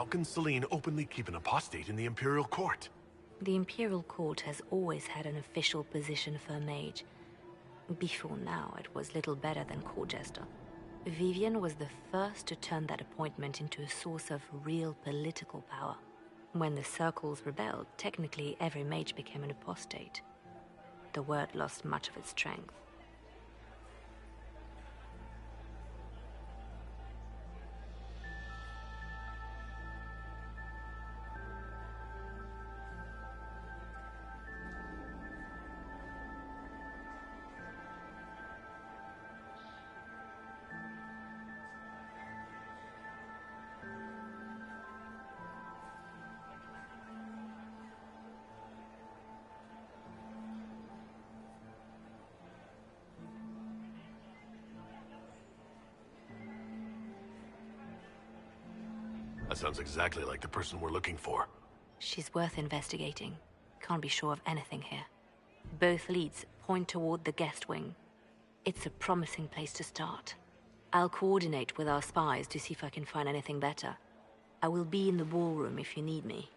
How can Selene openly keep an apostate in the Imperial Court? The Imperial Court has always had an official position for a mage. Before now, it was little better than court jester. Vivian was the first to turn that appointment into a source of real political power. When the circles rebelled, technically every mage became an apostate. The word lost much of its strength. That sounds exactly like the person we're looking for. She's worth investigating. Can't be sure of anything here. Both leads point toward the guest wing. It's a promising place to start. I'll coordinate with our spies to see if I can find anything better. I will be in the ballroom if you need me.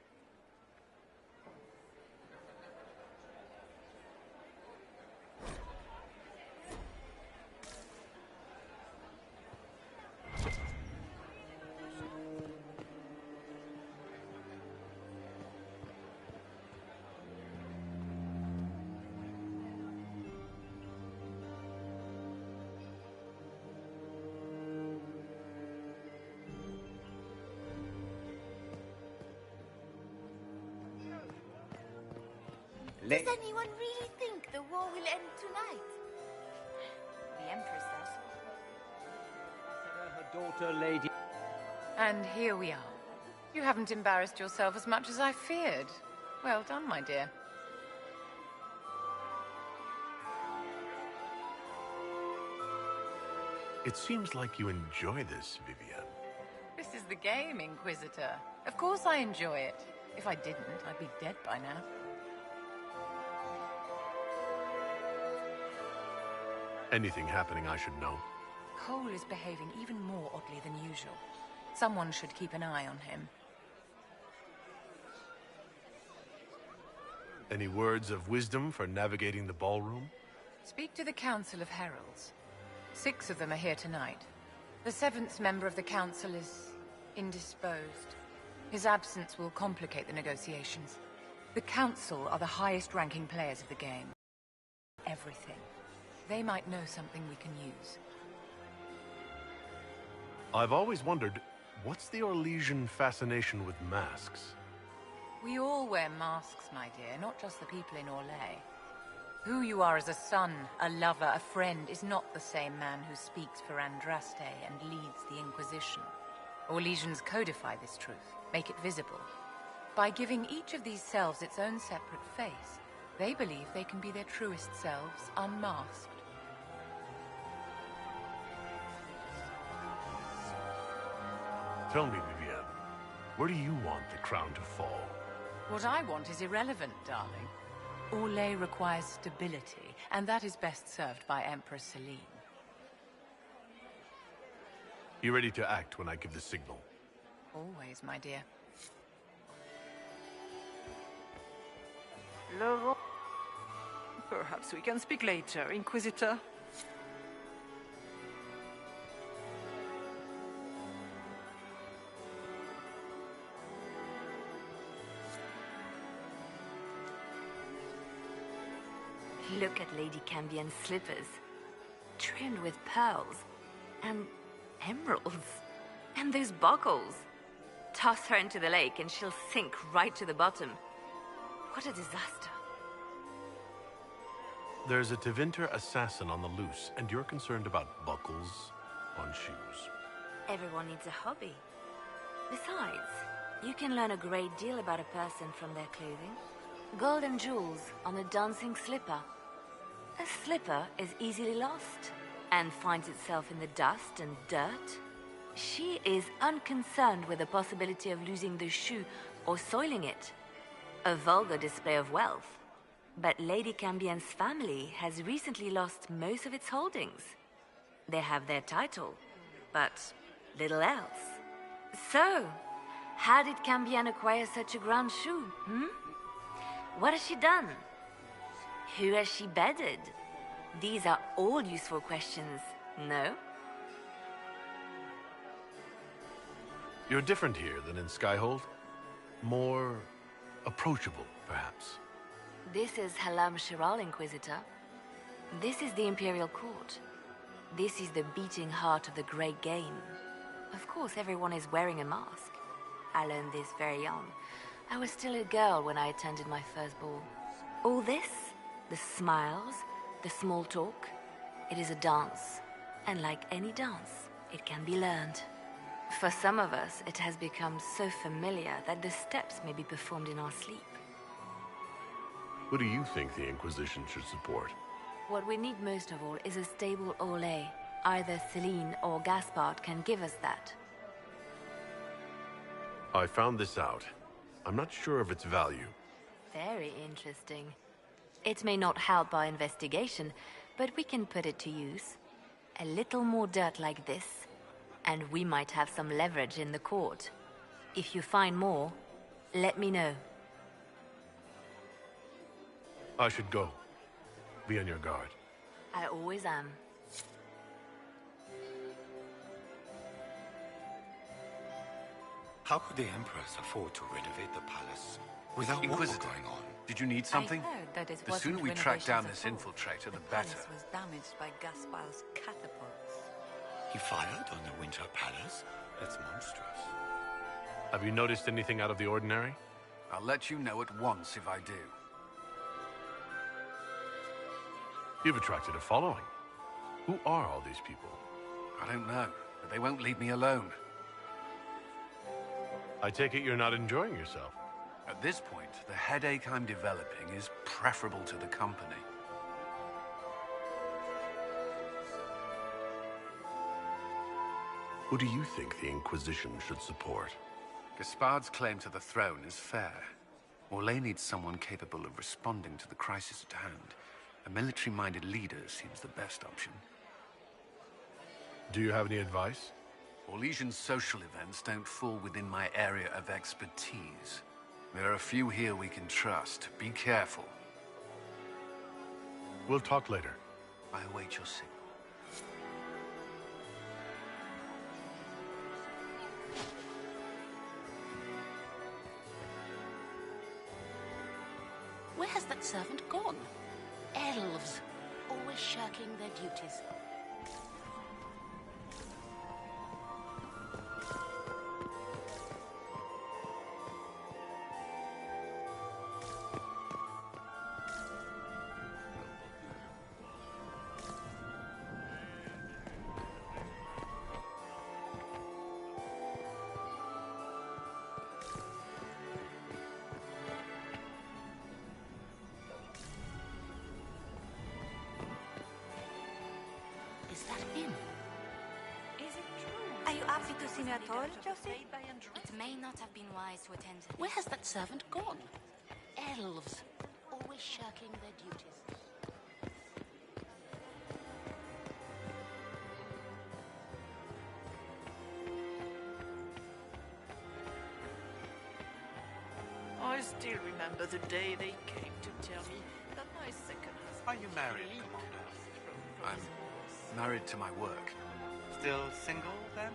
Does anyone really think the war will end tonight? The Empress does. Her daughter, Lady... And here we are. You haven't embarrassed yourself as much as I feared. Well done, my dear. It seems like you enjoy this, Vivian. This is the game, Inquisitor. Of course I enjoy it. If I didn't, I'd be dead by now. Anything happening I should know? Cole is behaving even more oddly than usual. Someone should keep an eye on him. Any words of wisdom for navigating the ballroom? Speak to the Council of Heralds. 6 of them are here tonight. The 7th member of the Council is indisposed. His absence will complicate the negotiations. The Council are the highest-ranking players of the game. Everything. They might know something we can use. I've always wondered, what's the Orlesian fascination with masks? We all wear masks, my dear, not just the people in Orlais. Who you are as a son, a lover, a friend, is not the same man who speaks for Andraste and leads the Inquisition. Orlesians codify this truth, make it visible. By giving each of these selves its own separate face, they believe they can be their truest selves, unmasked. Tell me, Vivian, where do you want the crown to fall? What I want is irrelevant, darling. Orlais requires stability, and that is best served by Empress Selene. Be ready to act when I give the signal. Always, my dear. Laurent. Perhaps we can speak later, Inquisitor. Look at Lady Cambien's slippers. Trimmed with pearls. And emeralds. And those buckles. Toss her into the lake and she'll sink right to the bottom. What a disaster. There's a Tevinter assassin on the loose, and you're concerned about buckles on shoes. Everyone needs a hobby. Besides, you can learn a great deal about a person from their clothing. Gold and jewels on a dancing slipper. A slipper is easily lost and finds itself in the dust and dirt. She is unconcerned with the possibility of losing the shoe or soiling it. A vulgar display of wealth. But Lady Cambien's family has recently lost most of its holdings. They have their title, but little else. So, How did Cambion acquire such a grand shoe, hmm? What has she done? Who has she bedded? These are all useful questions, no? You're different here than in Skyhold. More approachable, perhaps. This is Halam Shiral, Inquisitor. This is the Imperial Court. This is the beating heart of the great game. Of course, everyone is wearing a mask. I learned this very young. I was still a girl when I attended my first ball. All this, the smiles, the small talk, it is a dance. And like any dance, it can be learned. For some of us, it has become so familiar that the steps may be performed in our sleep. Who do you think the Inquisition should support? What we need most of all is a stable Orlais. Either Celine or Gaspard can give us that. I found this out. I'm not sure of its value. Very interesting. It may not help our investigation, but we can put it to use. A little more dirt like this, and we might have some leverage in the court. If you find more, let me know. I should go. Be on your guard. I always am. How could the Empress afford to renovate the palace without war Inquisitor, going on? did you need something? I heard that it The wasn't sooner we track down this renovations at all. infiltrator, the The better. palace was damaged by Gaspard's catapults. He fired on the Winter Palace? That's monstrous. Have you noticed anything out of the ordinary? I'll let you know at once if I do. You've attracted a following. Who are all these people? I don't know, but they won't leave me alone. I take it you're not enjoying yourself. At this point, the headache I'm developing is preferable to the company. Who do you think the Inquisition should support? Gaspard's claim to the throne is fair. Orlais needs someone capable of responding to the crisis at hand. A military-minded leader seems the best option. Do you have any advice? Orlesian social events don't fall within my area of expertise. There are a few here we can trust. Be careful. We'll talk later. I await your signal. Where has that servant gone? Elves, always shirking their duties. Is that him? Are you happy to see me at all, Josie? It may not have been wise to attend to this. Where has that servant gone? Elves, always shirking their duties. I still remember the day they came to tell me that my second husband... Are you married, Commander? I'm married to my work. Still single, then?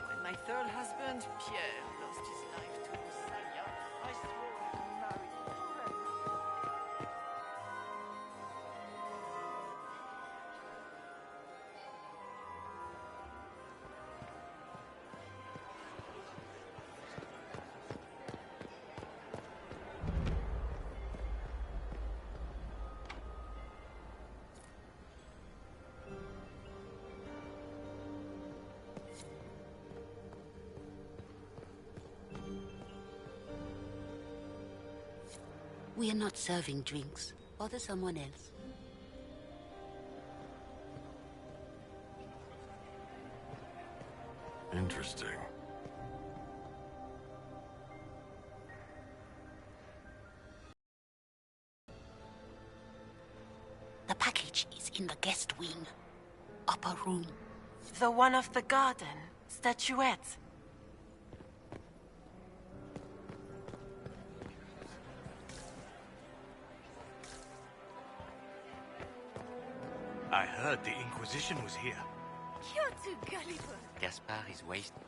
When my third husband, Pierre, lost his life to Salia, I swore I'd marry forever. We are not serving drinks. Bother someone else. Interesting. The in the guest wing. Upper room. The one of the garden. Statuette. I heard the Inquisition was here. You're too gullible. Gaspard is wasted.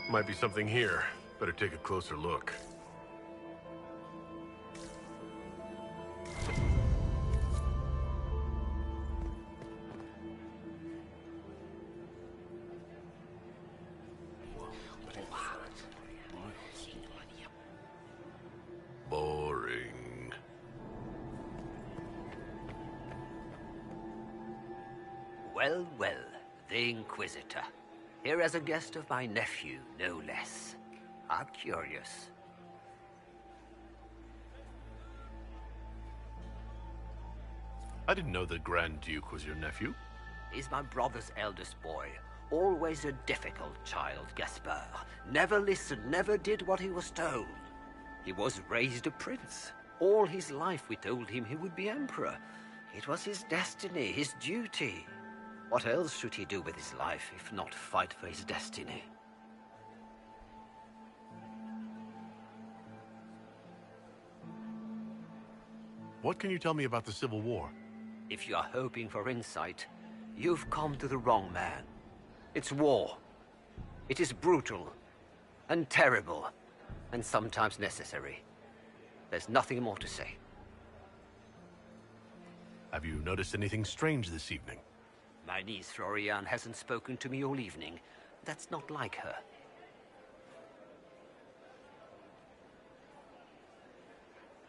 Might be something here. Better take a closer look. Boring. Well, well, the Inquisitor. Here as a guest of my nephew, no less. How curious. I didn't know the Grand Duke was your nephew. He's my brother's eldest boy. Always a difficult child, Gaspard. Never listened, never did what he was told. He was raised a prince. All his life we told him he would be emperor. It was his destiny, his duty. What else should he do with his life, if not fight for his destiny? What can you tell me about the Civil War? If you are hoping for insight, you've come to the wrong man. It's war. It is brutal, and terrible, and sometimes necessary. There's nothing more to say. Have you noticed anything strange this evening? My niece Florian hasn't spoken to me all evening. That's not like her.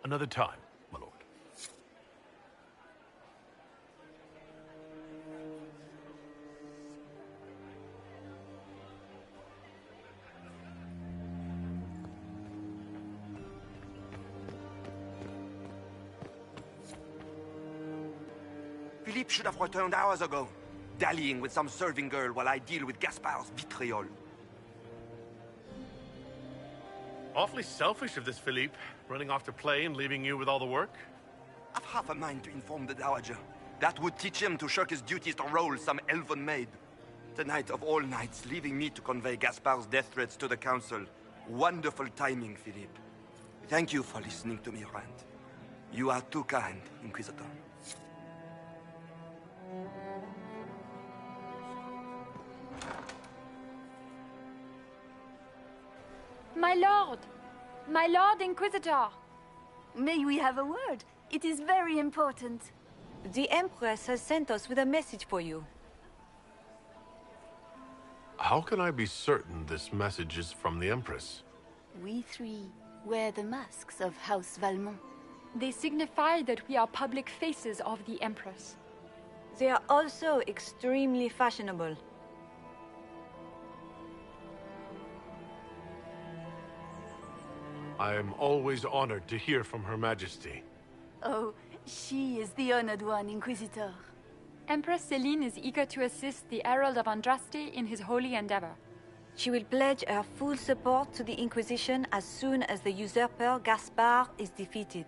Another time, my lord. Philippe should have returned hours ago, dallying with some serving girl while I deal with Gaspard's vitriol. Awfully selfish of this Philippe, running off to play and leaving you with all the work. I've half a mind to inform the Dowager. That would teach him to shirk his duties to roll some elven maid. Tonight of all nights, leaving me to convey Gaspard's death threats to the Council. Wonderful timing, Philippe. Thank you for listening to me rant. You are too kind, Inquisitor. My Lord Inquisitor! May we have a word? It is very important. The Empress has sent us with a message for you. How can I be certain this message is from the Empress? We three wear the masks of House Valmont. They signify that we are public faces of the Empress. They are also extremely fashionable. I am always honored to hear from Her Majesty. Oh, she is the honored one, Inquisitor. Empress Celine is eager to assist the Herald of Andraste in his holy endeavor. She will pledge her full support to the Inquisition as soon as the usurper Gaspard is defeated.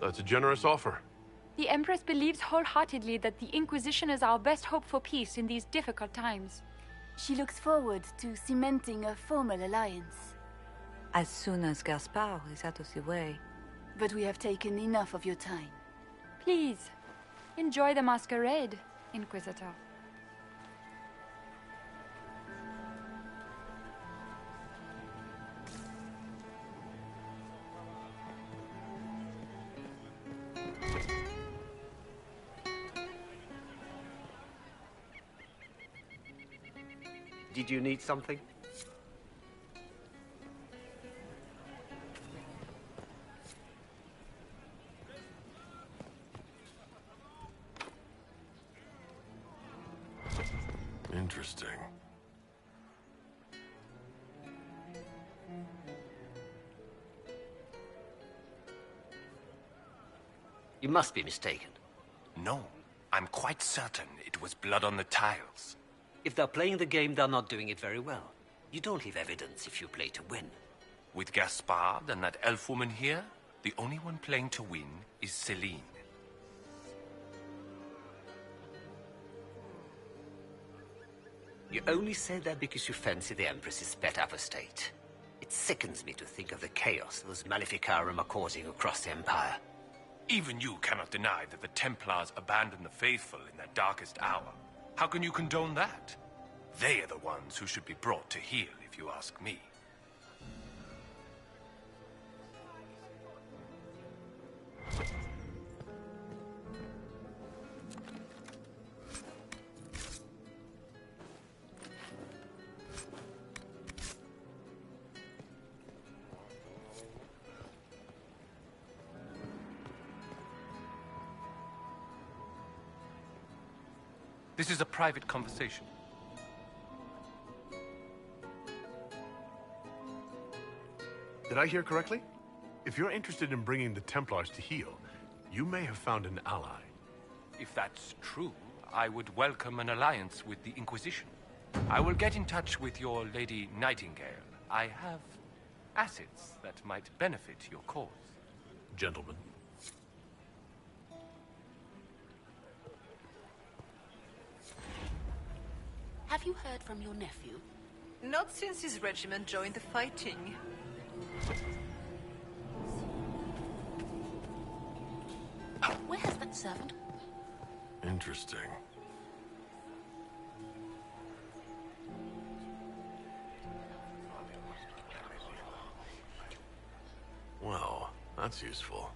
That's a generous offer. The Empress believes wholeheartedly that the Inquisition is our best hope for peace in these difficult times. She looks forward to cementing a formal alliance. As soon as Gaspard is out of the way. But we have taken enough of your time. Please, enjoy the masquerade, Inquisitor. Did you need something? Interesting. You must be mistaken. No, I'm quite certain it was blood on the tiles. If they're playing the game, they're not doing it very well. You don't leave evidence if you play to win. With Gaspard and that elf woman here, the only one playing to win is Celine. You only say that because you fancy the Empress's pet apostate. It sickens me to think of the chaos those Maleficarum are causing across the Empire. Even you cannot deny that the Templars abandoned the faithful in their darkest hour. How can you condone that? They are the ones who should be brought to heel, if you ask me. This is a private conversation. Did I hear correctly? If you're interested in bringing the Templars to heel, you may have found an ally. If that's true, I would welcome an alliance with the Inquisition. I will get in touch with your Lady Nightingale. I have assets that might benefit your cause. Gentlemen. Have you heard from your nephew? Not since his regiment joined the fighting. Where has that servant? Interesting. Well, that's useful.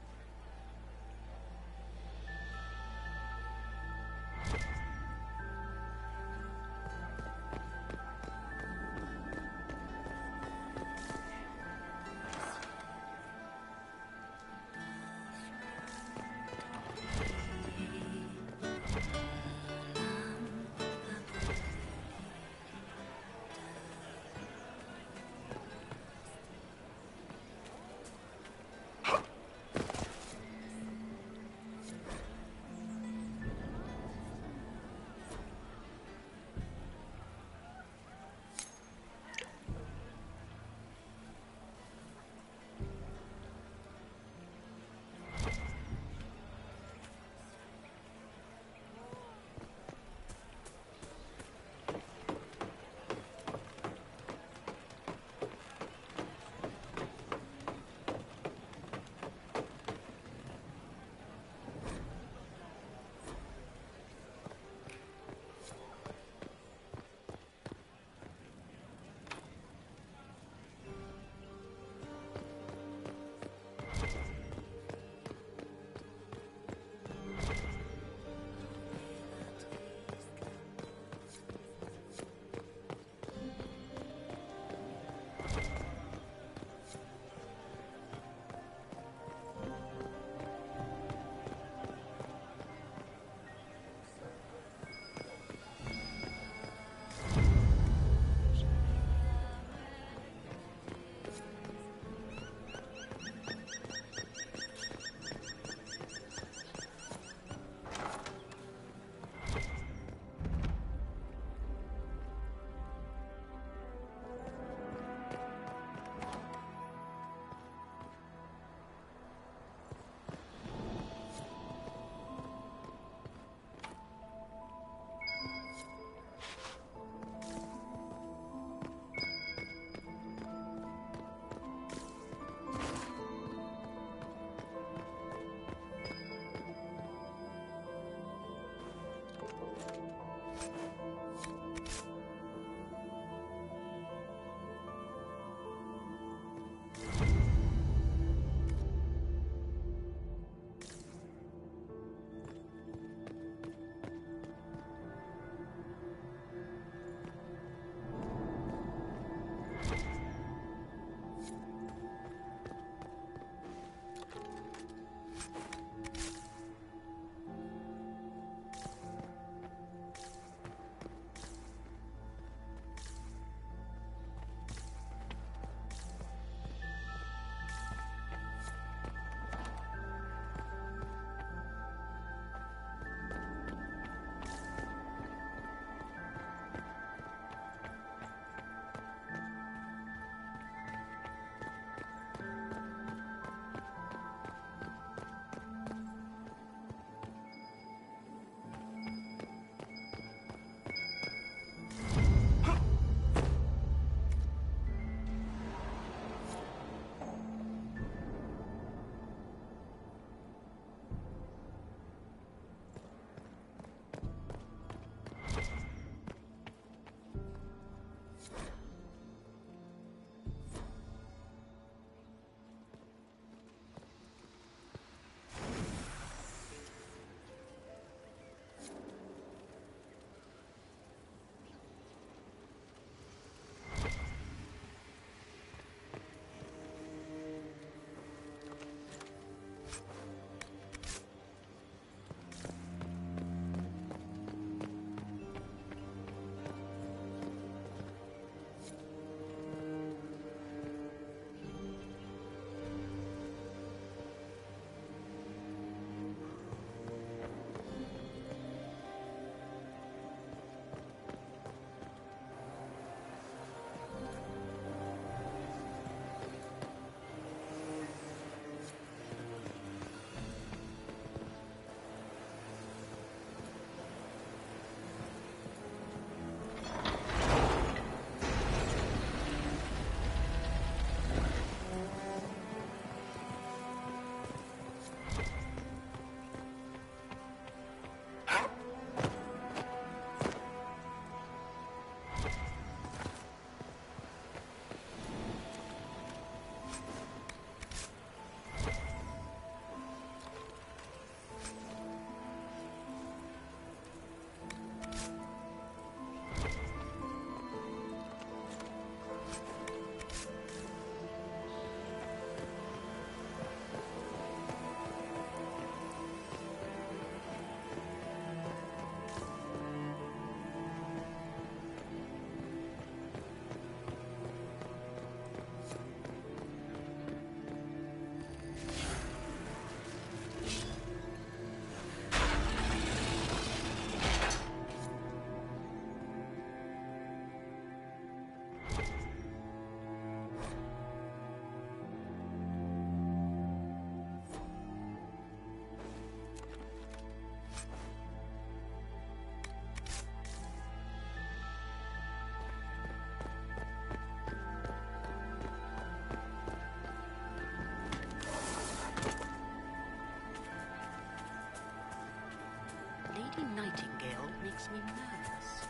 makes me nervous.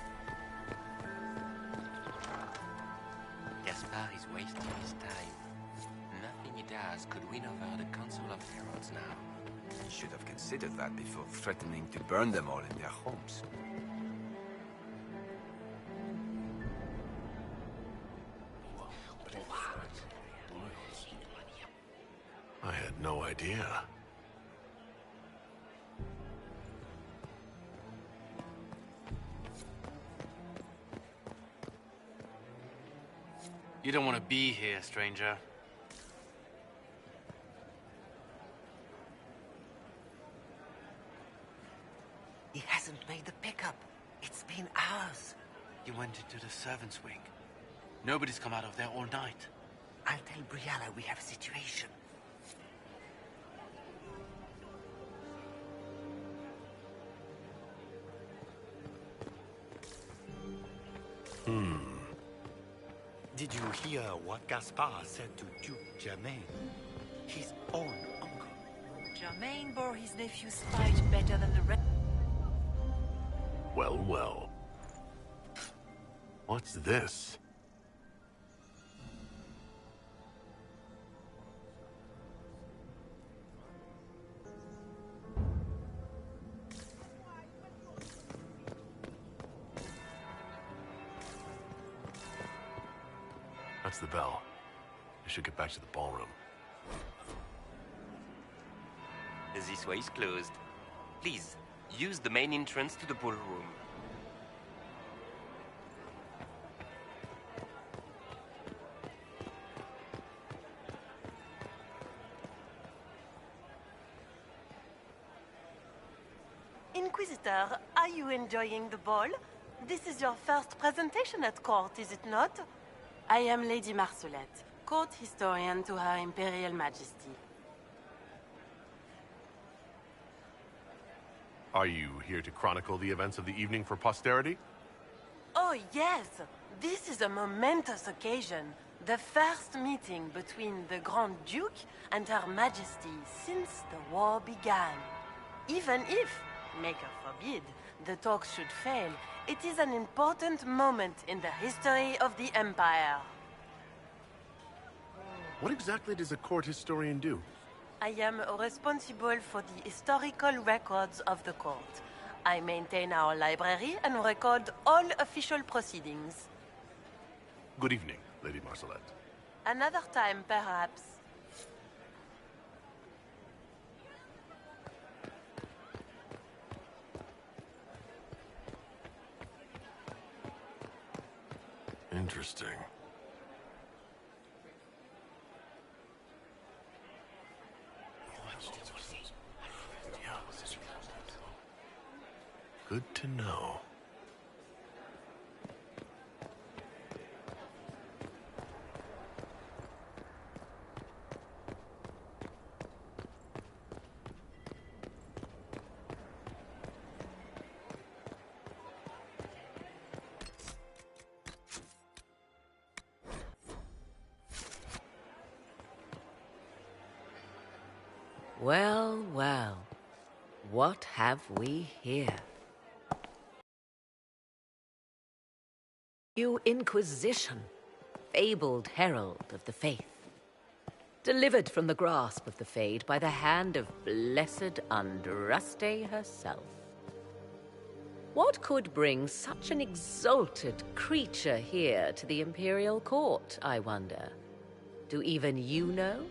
Gaspard is wasting his time. Nothing he does could win over the Council of Heralds now. He should have considered that before threatening to burn them all in their homes. I had no idea. You don't want to be here, stranger. He hasn't made the pickup. It's been hours. You went into the servants' wing. Nobody's come out of there all night. I'll tell Brianna we have a situation. Did you hear what Gaspard said to Duke Germain? His own uncle. Germain bore his nephew's fight better than the rest. Well, well. What's this? That's the bell. I should get back to the ballroom. This way is closed. Please, use the main entrance to the ballroom. Inquisitor, are you enjoying the ball? This is your first presentation at court, is it not? I am Lady Marcelette, court historian to Her Imperial Majesty. Are you here to chronicle the events of the evening for posterity? Oh, yes. This is a momentous occasion. The first meeting between the Grand Duke and Her Majesty since the war began. Even if, Maker forbid, the talks should fail, it is an important moment in the history of the Empire. What exactly does a court historian do? I am responsible for the historical records of the court. I maintain our library and record all official proceedings. Good evening, Lady Marcelette. Another time, perhaps. Interesting. Good to know. Well, well. What have we here? You Inquisition, fabled herald of the faith. Delivered from the grasp of the Fade by the hand of blessed Andraste herself. What could bring such an exalted creature here to the Imperial Court, I wonder? Do even you know?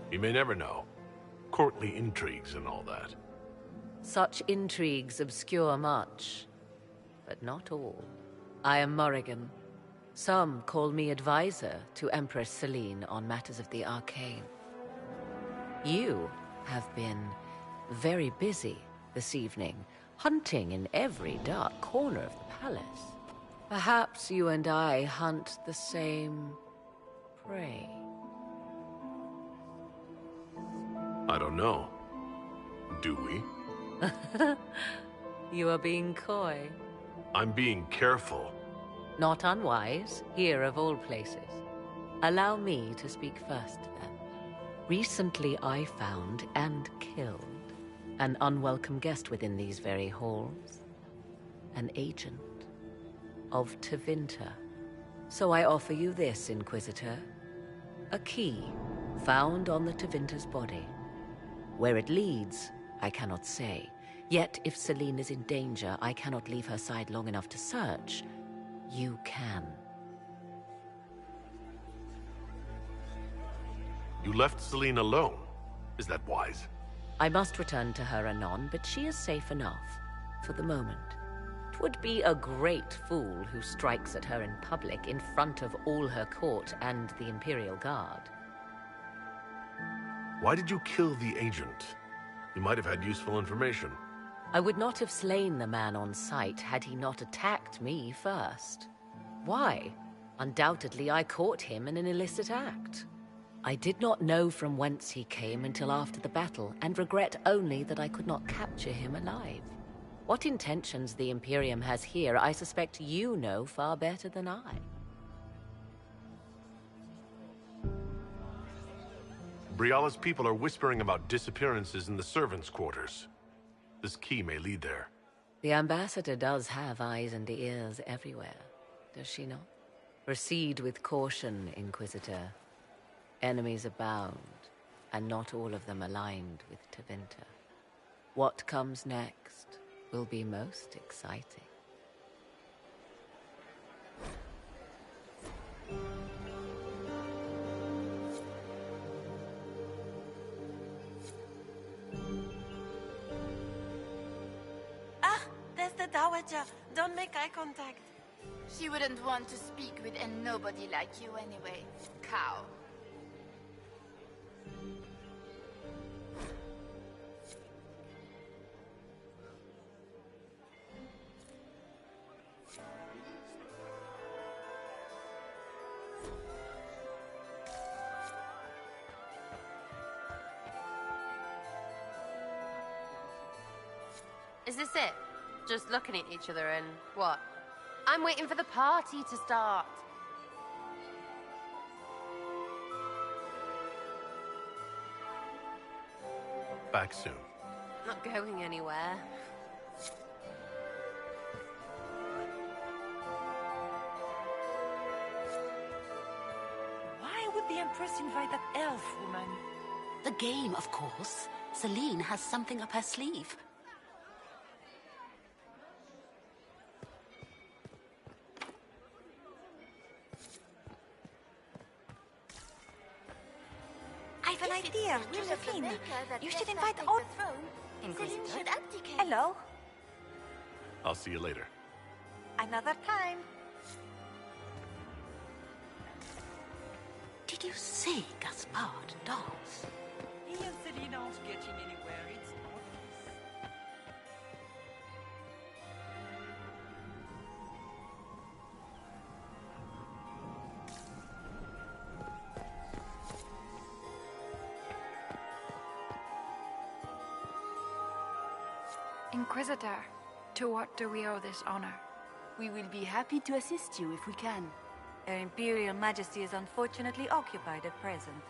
You may never know. Courtly intrigues and all that. Such intrigues obscure much, but not all. I am Morrigan. Some call me advisor to Empress Celine on matters of the arcane. You have been very busy this evening, hunting in every dark corner of the palace. Perhaps you and I hunt the same prey. I don't know. Do we? You are being coy. I'm being careful. Not unwise, here of all places. Allow me to speak first, then. Recently I found and killed an unwelcome guest within these very halls. An agent of Tevinter. So I offer you this, Inquisitor. A key found on the Tevinter's body. Where it leads, I cannot say. Yet, if Celine is in danger, I cannot leave her side long enough to search. You can. You left Celine alone. Is that wise? I must return to her anon, but she is safe enough. For the moment. 'Twould be a great fool who strikes at her in public in front of all her court and the Imperial Guard. Why did you kill the agent? He might have had useful information. I would not have slain the man on sight had he not attacked me first. Why? Undoubtedly I caught him in an illicit act. I did not know from whence he came until after the battle, and regret only that I could not capture him alive. What intentions the Imperium has here, I suspect you know far better than I. Briala's people are whispering about disappearances in the servants' quarters. This key may lead there. The ambassador does have eyes and ears everywhere, does she not? Proceed with caution, Inquisitor. Enemies abound, and not all of them aligned with Tevinter. What comes next will be most exciting. Ah, there's the Dowager. Don't make eye contact. She wouldn't want to speak with a nobody like you anyway, cow. Is this it? Just looking at each other and what? I'm waiting for the party to start. Back soon. Not going anywhere. Why would the Empress invite that elf woman? The game, of course. Celine has something up her sleeve. I have an idea. We're looking. You should invite all. Inquisitor. Hello. I'll see you later. Another time. Did you see Gaspard dance? He and Celine aren't getting anywhere. It's obvious. Inquisitor, to what do we owe this honor? We will be happy to assist you if we can. Her Imperial Majesty is unfortunately occupied at present.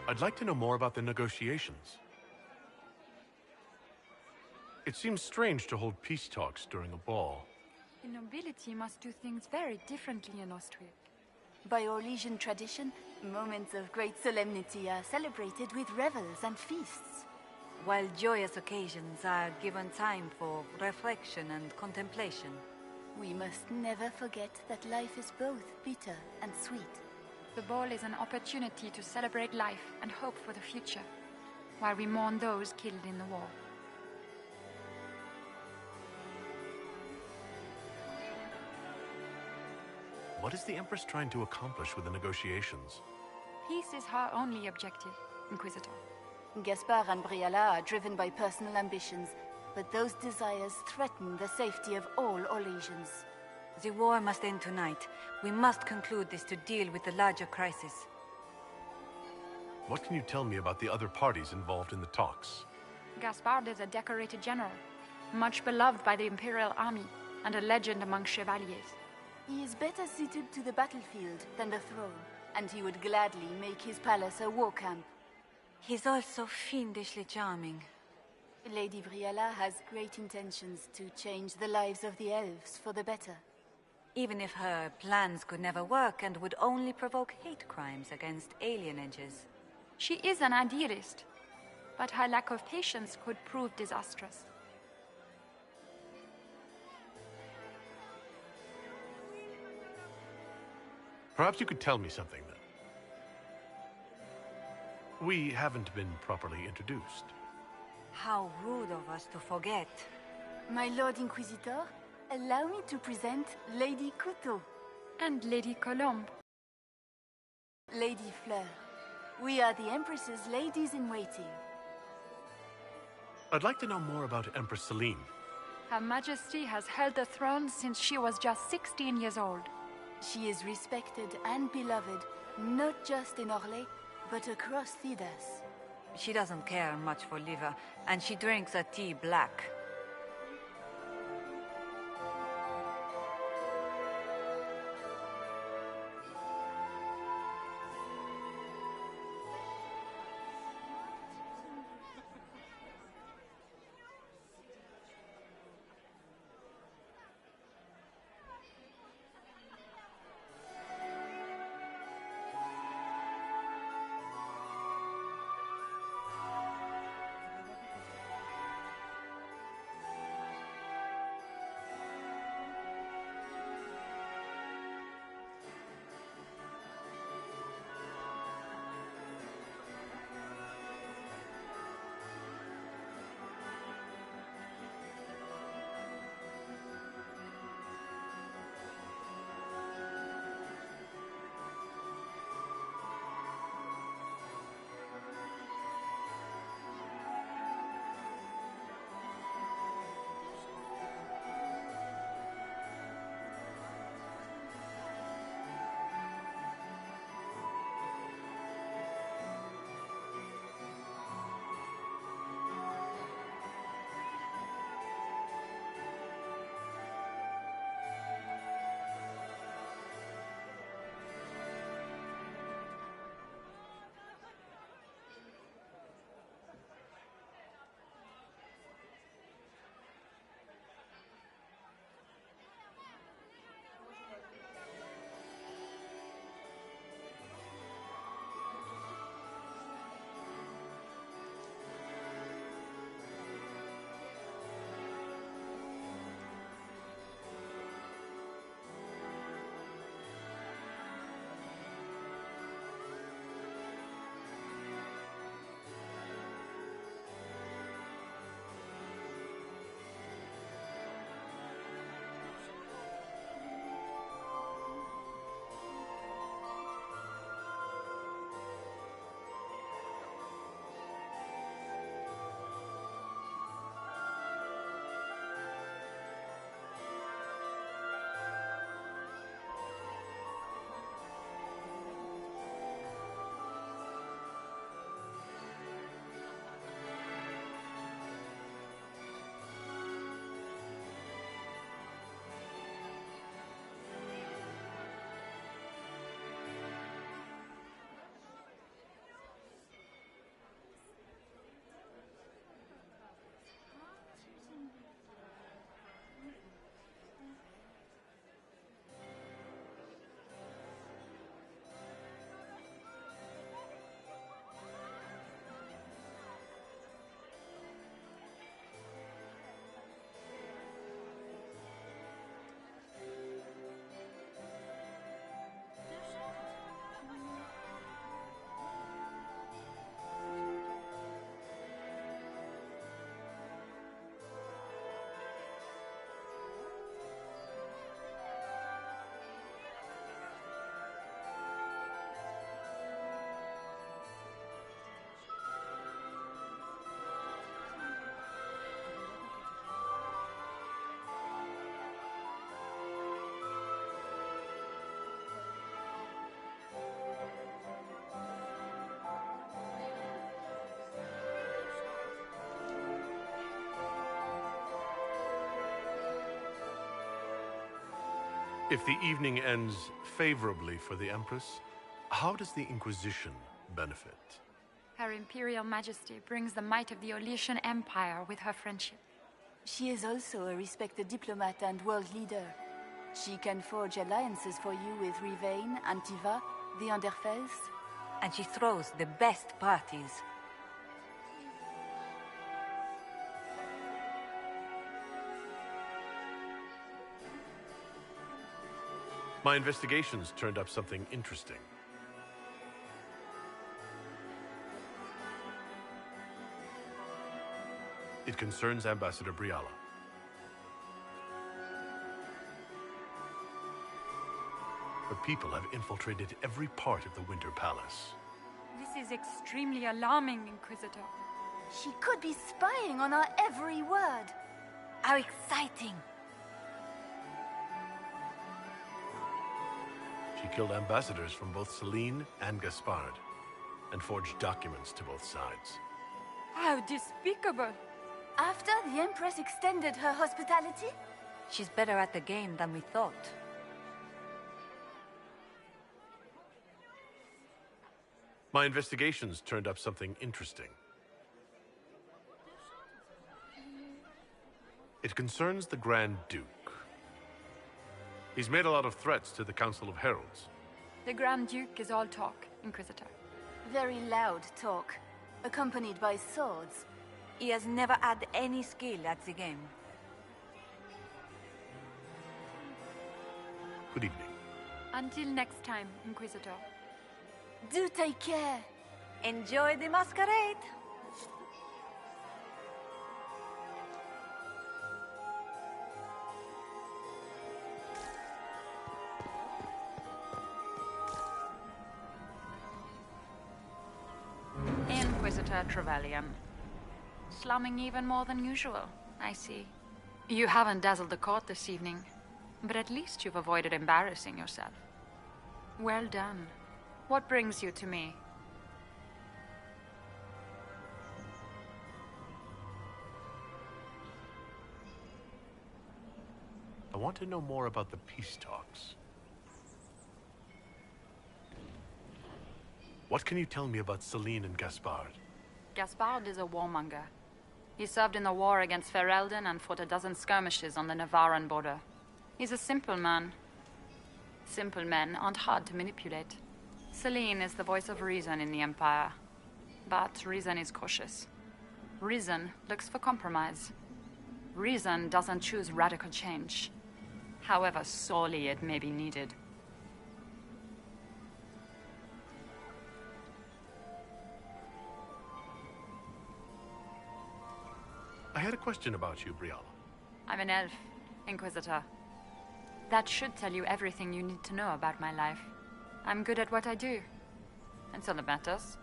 I'd like to know more about the negotiations. It seems strange to hold peace talks during a ball. The nobility must do things very differently in Austria. By Orlesian tradition, moments of great solemnity are celebrated with revels and feasts. While joyous occasions are given time for reflection and contemplation. We must never forget that life is both bitter and sweet. The ball is an opportunity to celebrate life and hope for the future, while we mourn those killed in the war. What is the Empress trying to accomplish with the negotiations? Peace is her only objective, Inquisitor. Gaspard and Briala are driven by personal ambitions, but those desires threaten the safety of all Orlesians. The war must end tonight. We must conclude this to deal with the larger crisis. What can you tell me about the other parties involved in the talks? Gaspard is a decorated general, much beloved by the Imperial Army, and a legend among chevaliers. He is better suited to the battlefield than the throne, and he would gladly make his palace a war camp. He's also fiendishly charming. Lady Briella has great intentions to change the lives of the elves for the better. Even if her plans could never work and would only provoke hate crimes against alienages. She is an idealist, but her lack of patience could prove disastrous. Perhaps you could tell me something, then. We haven't been properly introduced. How rude of us to forget. My Lord Inquisitor, allow me to present Lady Couteau. And Lady Colombe. Lady Fleur. We are the Empress's ladies-in-waiting. I'd like to know more about Empress Celine. Her Majesty has held the throne since she was just 16 years old. She is respected and beloved, not just in Orlais, but across Thedas. She doesn't care much for liver, and she drinks her tea black. If the evening ends favorably for the Empress, how does the Inquisition benefit? Her Imperial Majesty brings the might of the Orlesian Empire with her friendship. She is also a respected diplomat and world leader. She can forge alliances for you with Rivain, Antiva, the Underfels. And she throws the best parties. My investigations turned up something interesting. It concerns Ambassador Briala. Her people have infiltrated every part of the Winter Palace. This is extremely alarming, Inquisitor. She could be spying on our every word. How exciting! She killed ambassadors from both Celine and Gaspard, and forged documents to both sides. How despicable! After the Empress extended her hospitality? She's better at the game than we thought. My investigations turned up something interesting. It concerns the Grand Duke. He's made a lot of threats to the Council of Heralds. The Grand Duke is all talk, Inquisitor. Very loud talk, accompanied by swords. He has never had any skill at the game. Good evening. Until next time, Inquisitor. Do take care. Enjoy the masquerade. Inquisitor Trevelyan. Slumming even more than usual, I see. You haven't dazzled the court this evening, but at least you've avoided embarrassing yourself. Well done. What brings you to me? I want to know more about the peace talks. What can you tell me about Celine and Gaspard? Gaspard is a warmonger. He served in the war against Ferelden and fought a dozen skirmishes on the Navarran border. He's a simple man. Simple men aren't hard to manipulate. Celine is the voice of reason in the Empire. But reason is cautious. Reason looks for compromise. Reason doesn't choose radical change, however sorely it may be needed. I had a question about you, Briala. I'm an elf, Inquisitor. That should tell you everything you need to know about my life. I'm good at what I do. And so that matters.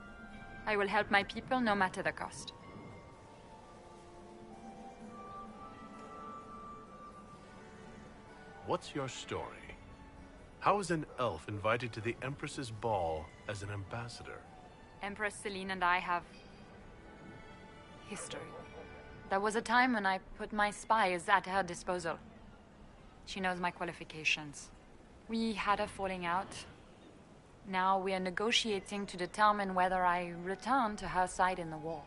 I will help my people no matter the cost. What's your story? How is an elf invited to the Empress's ball as an ambassador? Empress Celine and I have history. There was a time when I put my spies at her disposal. She knows my qualifications. We had a falling out. Now we are negotiating to determine whether I return to her side in the war.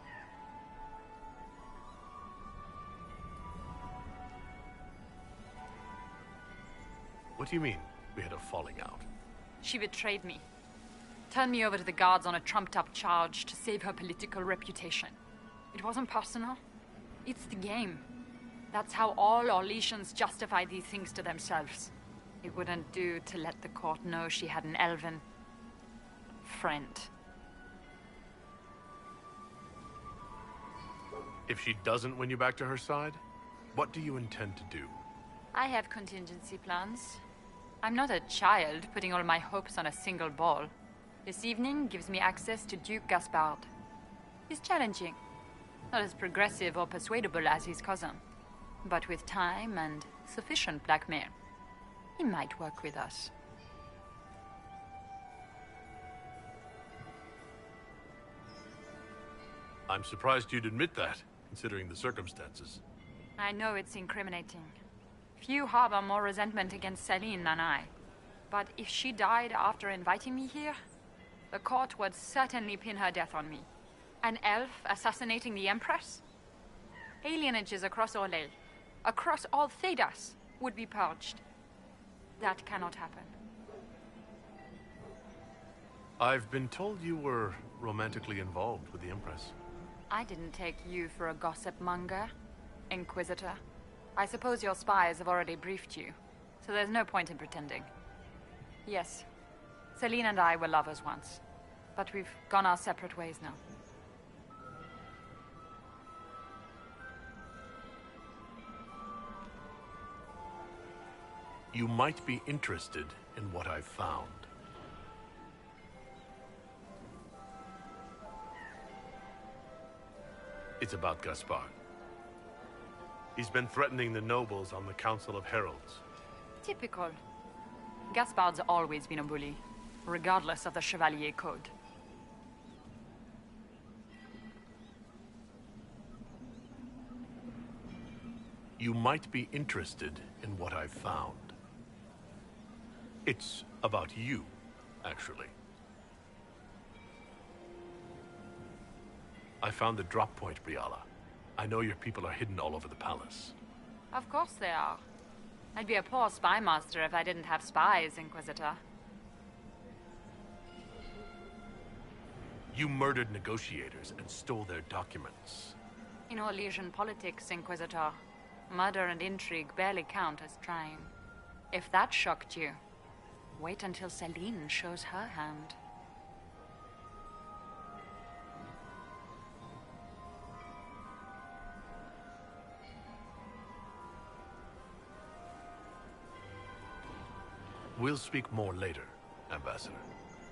What do you mean, we had a falling out? She betrayed me. Turned me over to the guards on a trumped-up charge to save her political reputation. It wasn't personal. It's the game. That's how all Orlesians justify these things to themselves. It wouldn't do to let the court know she had an elven friend. If she doesn't win you back to her side, what do you intend to do? I have contingency plans. I'm not a child putting all my hopes on a single ball. This evening gives me access to Duke Gaspard. He's challenging. Not as progressive or persuadable as his cousin. But with time and sufficient blackmail, he might work with us. I'm surprised you'd admit that, considering the circumstances. I know it's incriminating. Few harbor more resentment against Celine than I. But if she died after inviting me here, the court would certainly pin her death on me. An elf assassinating the Empress? Alienages across Orlais, across all Thedas, would be purged. That cannot happen. I've been told you were romantically involved with the Empress. I didn't take you for a gossip monger, Inquisitor. I suppose your spies have already briefed you, so there's no point in pretending. Yes, Celine and I were lovers once, but we've gone our separate ways now. You might be interested in what I've found. It's about Gaspard. He's been threatening the nobles on the Council of Heralds. Typical. Gaspard's always been a bully, regardless of the Chevalier Code. You might be interested in what I've found. It's about you, actually. I found the drop point, Briala. I know your people are hidden all over the palace. Of course they are. I'd be a poor spy master if I didn't have spies, Inquisitor. You murdered negotiators and stole their documents. In Orlesian politics, Inquisitor, murder and intrigue barely count as trying. If that shocked you, wait until Celine shows her hand. We'll speak more later, Ambassador.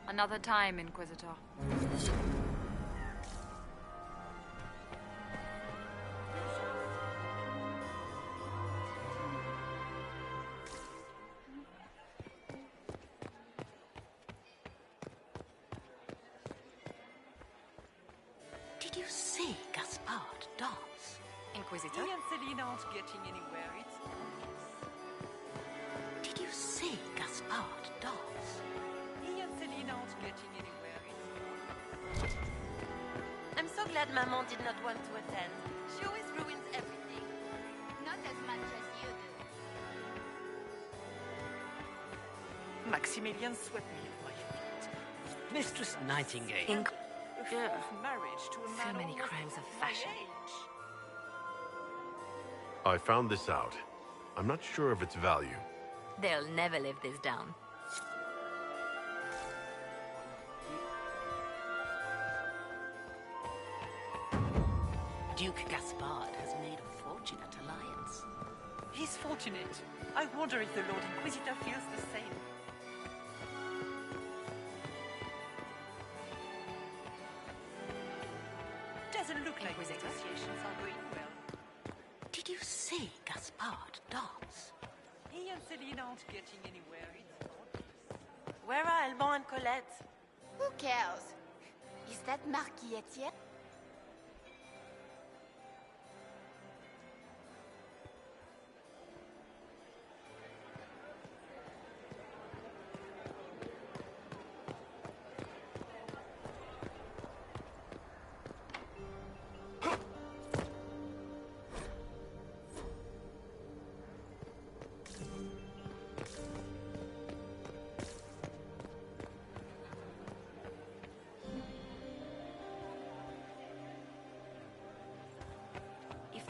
Another time, Inquisitor. Did you see Gaspard dance? Inquisitor? He and Celine aren't getting anywhere. Did you see Gaspard dance? He and Celine aren't getting anywhere. I'm so glad Maman did not want to attend. She always ruins everything. Not as much as you do. Maximilian swept me at my feet. Mistress Nightingale. Marriage to a man So many crimes of fashion. I found this out. I'm not sure of its value. They'll never live this down. Duke Gaspard has made a fortunate alliance. He's fortunate. I wonder if the Lord Inquisitor feels the same. Doesn't look like negotiations are going well. Did you see Gaspard dance? He and Celine aren't getting anywhere. Where are Alban and Colette? Who cares? Is that Marquis Etienne?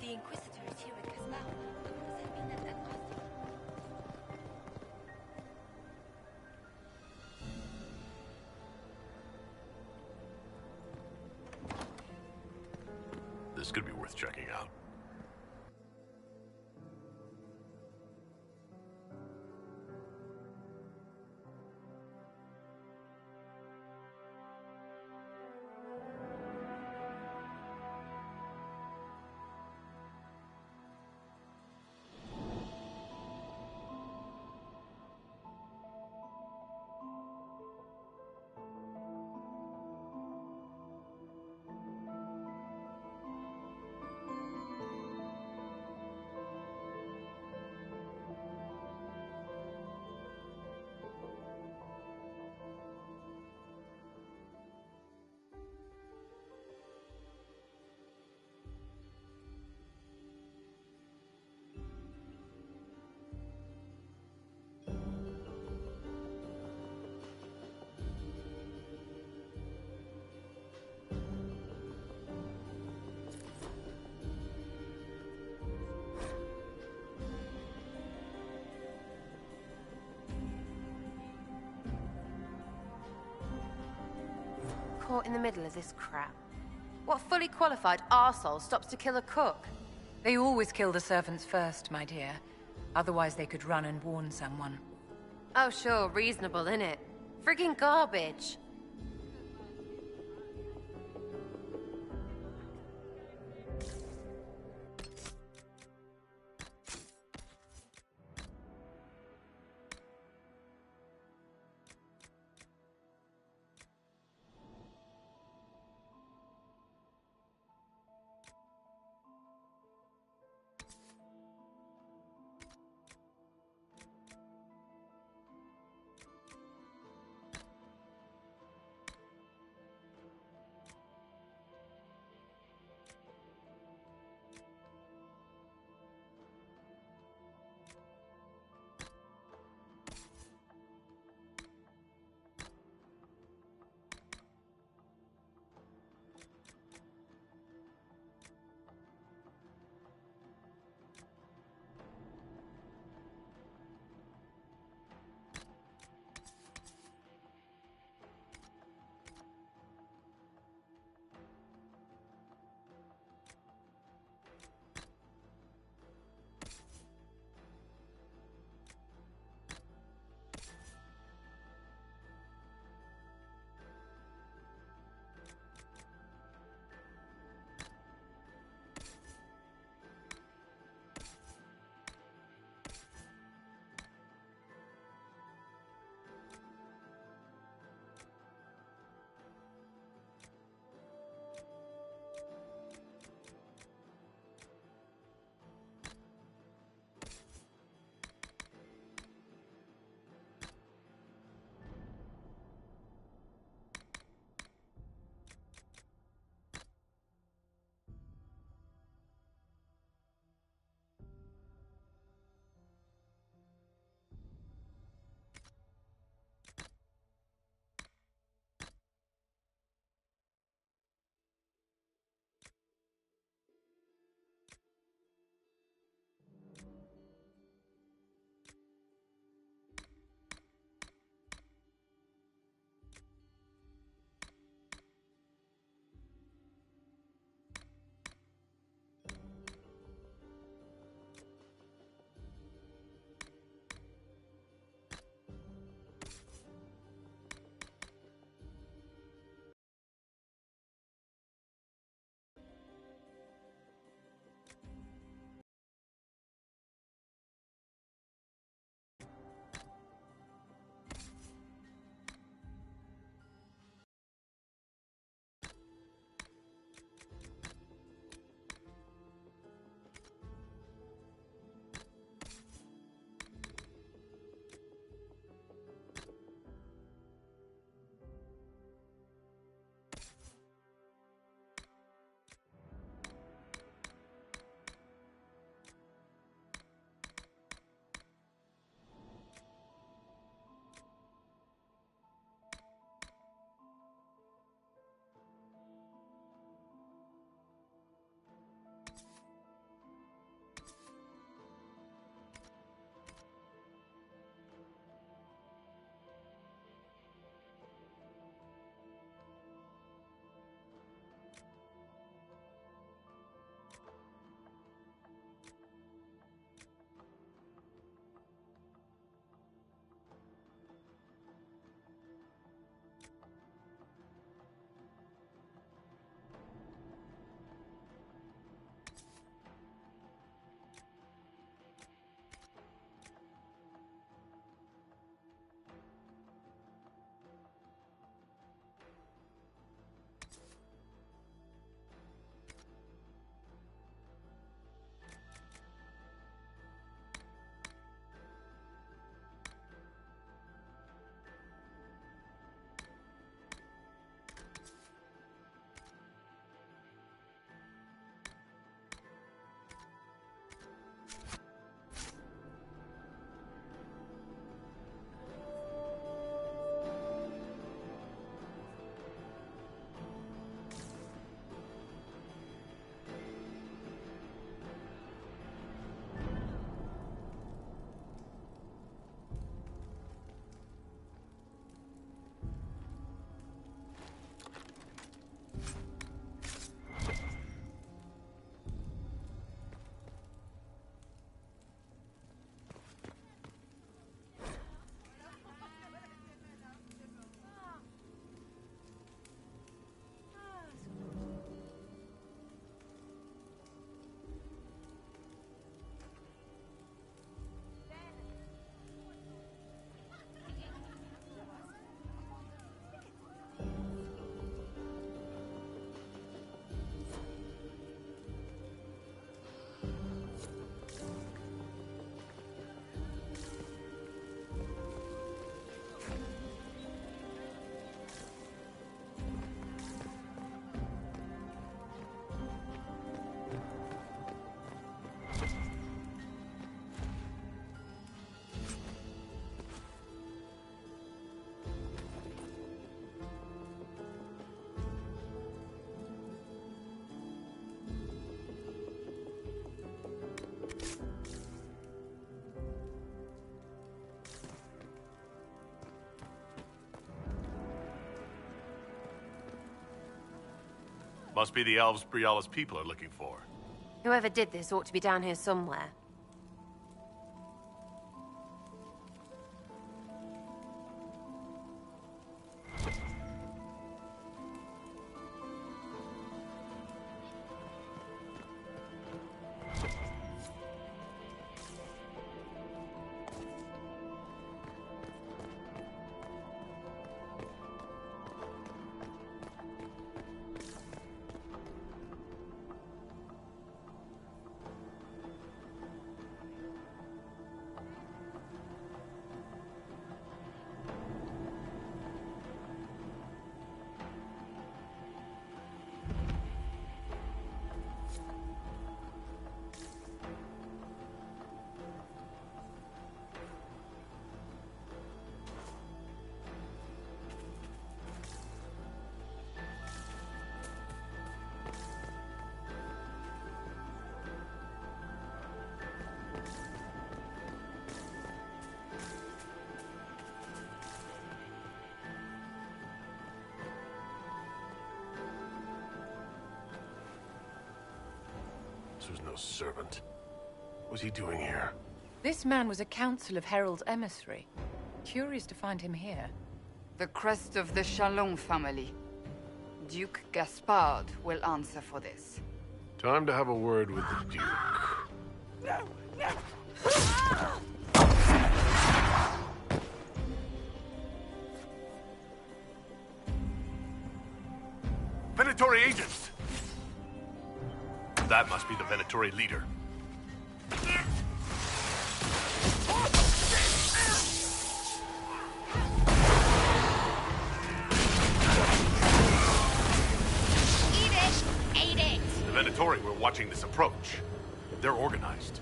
The Inquisitor is here with Gaspard. Does that mean that This could be worth checking out. caught in the middle of this crap? What fully qualified arsehole stops to kill a cook? They always kill the servants first, my dear. Otherwise they could run and warn someone. Oh sure, reasonable, innit? Friggin' garbage. Must be the elves Briala's people are looking for. Whoever did this ought to be down here somewhere. This was no servant. What was he doing here? This man was a council of Herald's emissary. Curious to find him here. The crest of the Chalon family. Duke Gaspard will answer for this. Time to have a word with the Duke. Venatori agents! That must be the Venatori leader. The Venatori were watching this approach. They're organized.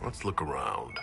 Let's look around.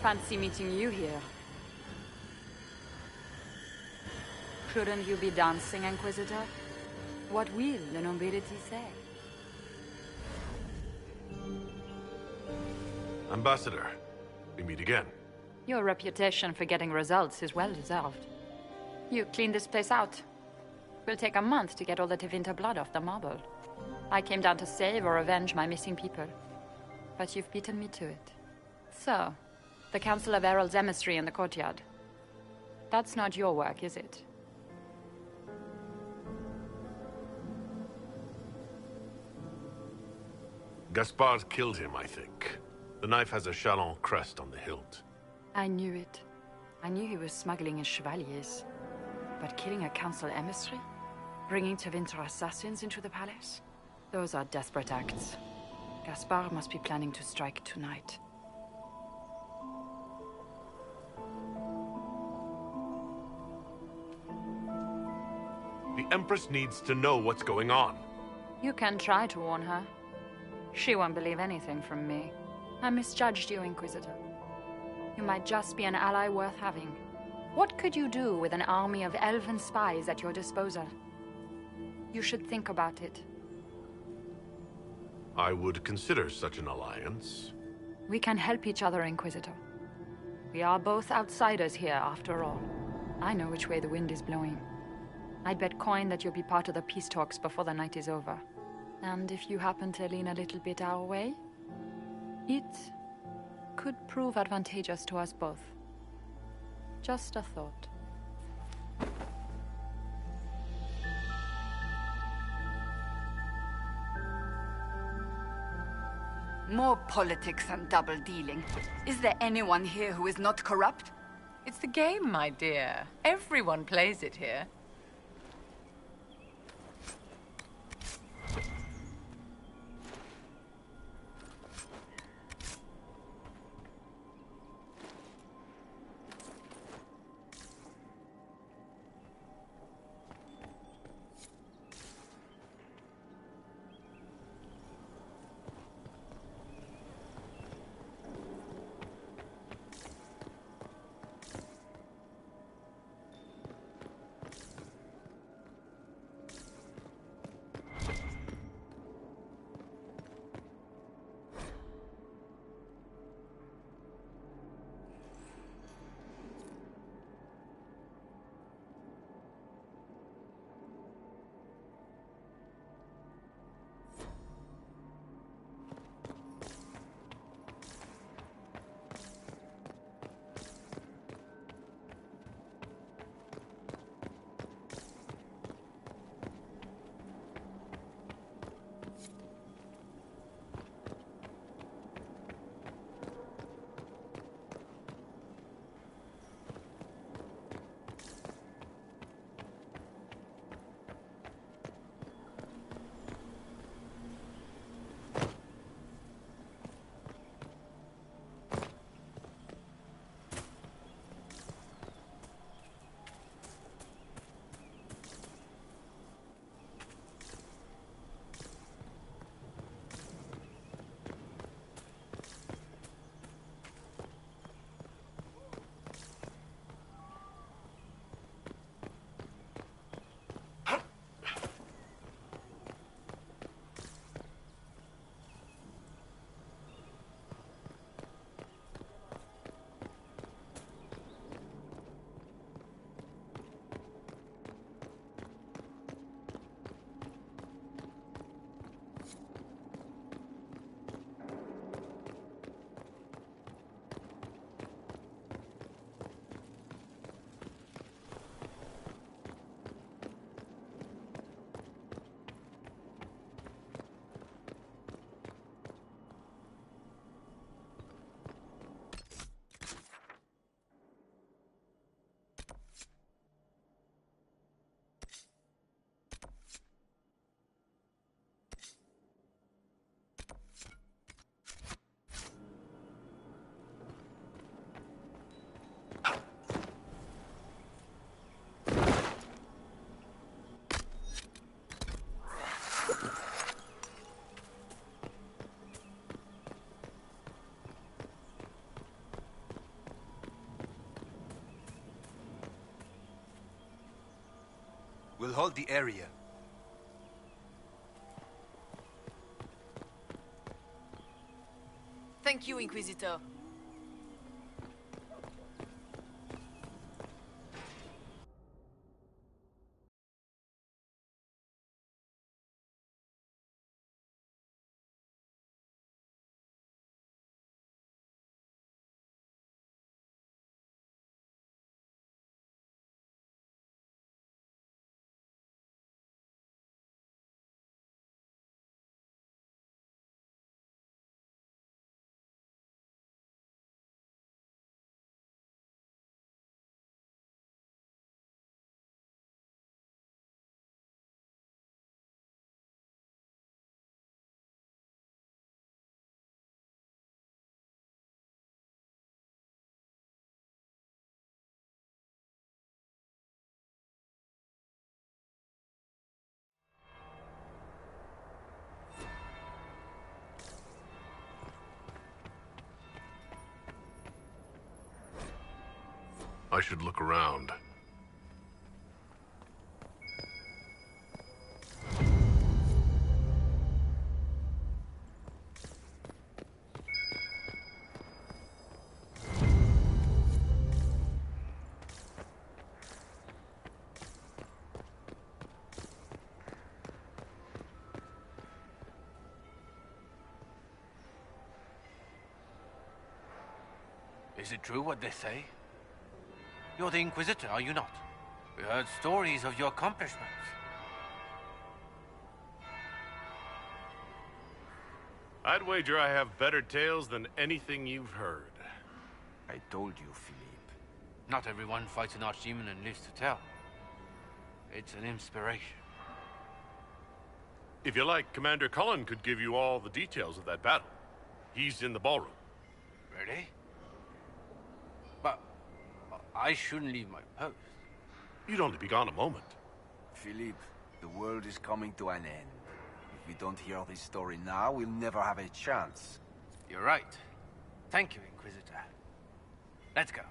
Fancy meeting you here. Shouldn't you be dancing, Inquisitor? What will the nobility say? Ambassador, we meet again. Your reputation for getting results is well deserved. You cleaned this place out. Will take a month to get all the Tevinter blood off the marble. I came down to save or avenge my missing people. But you've beaten me to it. So, the Council of Herald's emissary in the courtyard. That's not your work, is it? Gaspard killed him, I think. The knife has a Chalon crest on the hilt. I knew it. I knew he was smuggling his chevaliers. But killing a council emissary? Bringing Tevinter assassins into the palace? Those are desperate acts. Gaspard must be planning to strike tonight. The Empress needs to know what's going on. You can try to warn her. She won't believe anything from me. I misjudged you, Inquisitor. You might just be an ally worth having. What could you do with an army of elven spies at your disposal? You should think about it. I would consider such an alliance. We can help each other, Inquisitor. We are both outsiders here, after all. I know which way the wind is blowing. I'd bet coin that you'll be part of the peace talks before the night is over. And if you happen to lean a little bit our way, it could prove advantageous to us both. Just a thought. More politics and double-dealing. Is there anyone here who is not corrupt? It's the game, my dear. Everyone plays it here. hold the area. Thank you, Inquisitor. I should look around. Is it true what they say? You're the Inquisitor, are you not? We heard stories of your accomplishments. I'd wager I have better tales than anything you've heard. I told you, Philippe. Not everyone fights an archdemon and lives to tell. It's an inspiration. If you like, Commander Cullen could give you all the details of that battle. He's in the ballroom. Really? But I shouldn't leave my post. You'd only be gone a moment. Philippe, the world is coming to an end. If we don't hear this story now, we'll never have a chance. You're right. Thank you, Inquisitor. Let's go.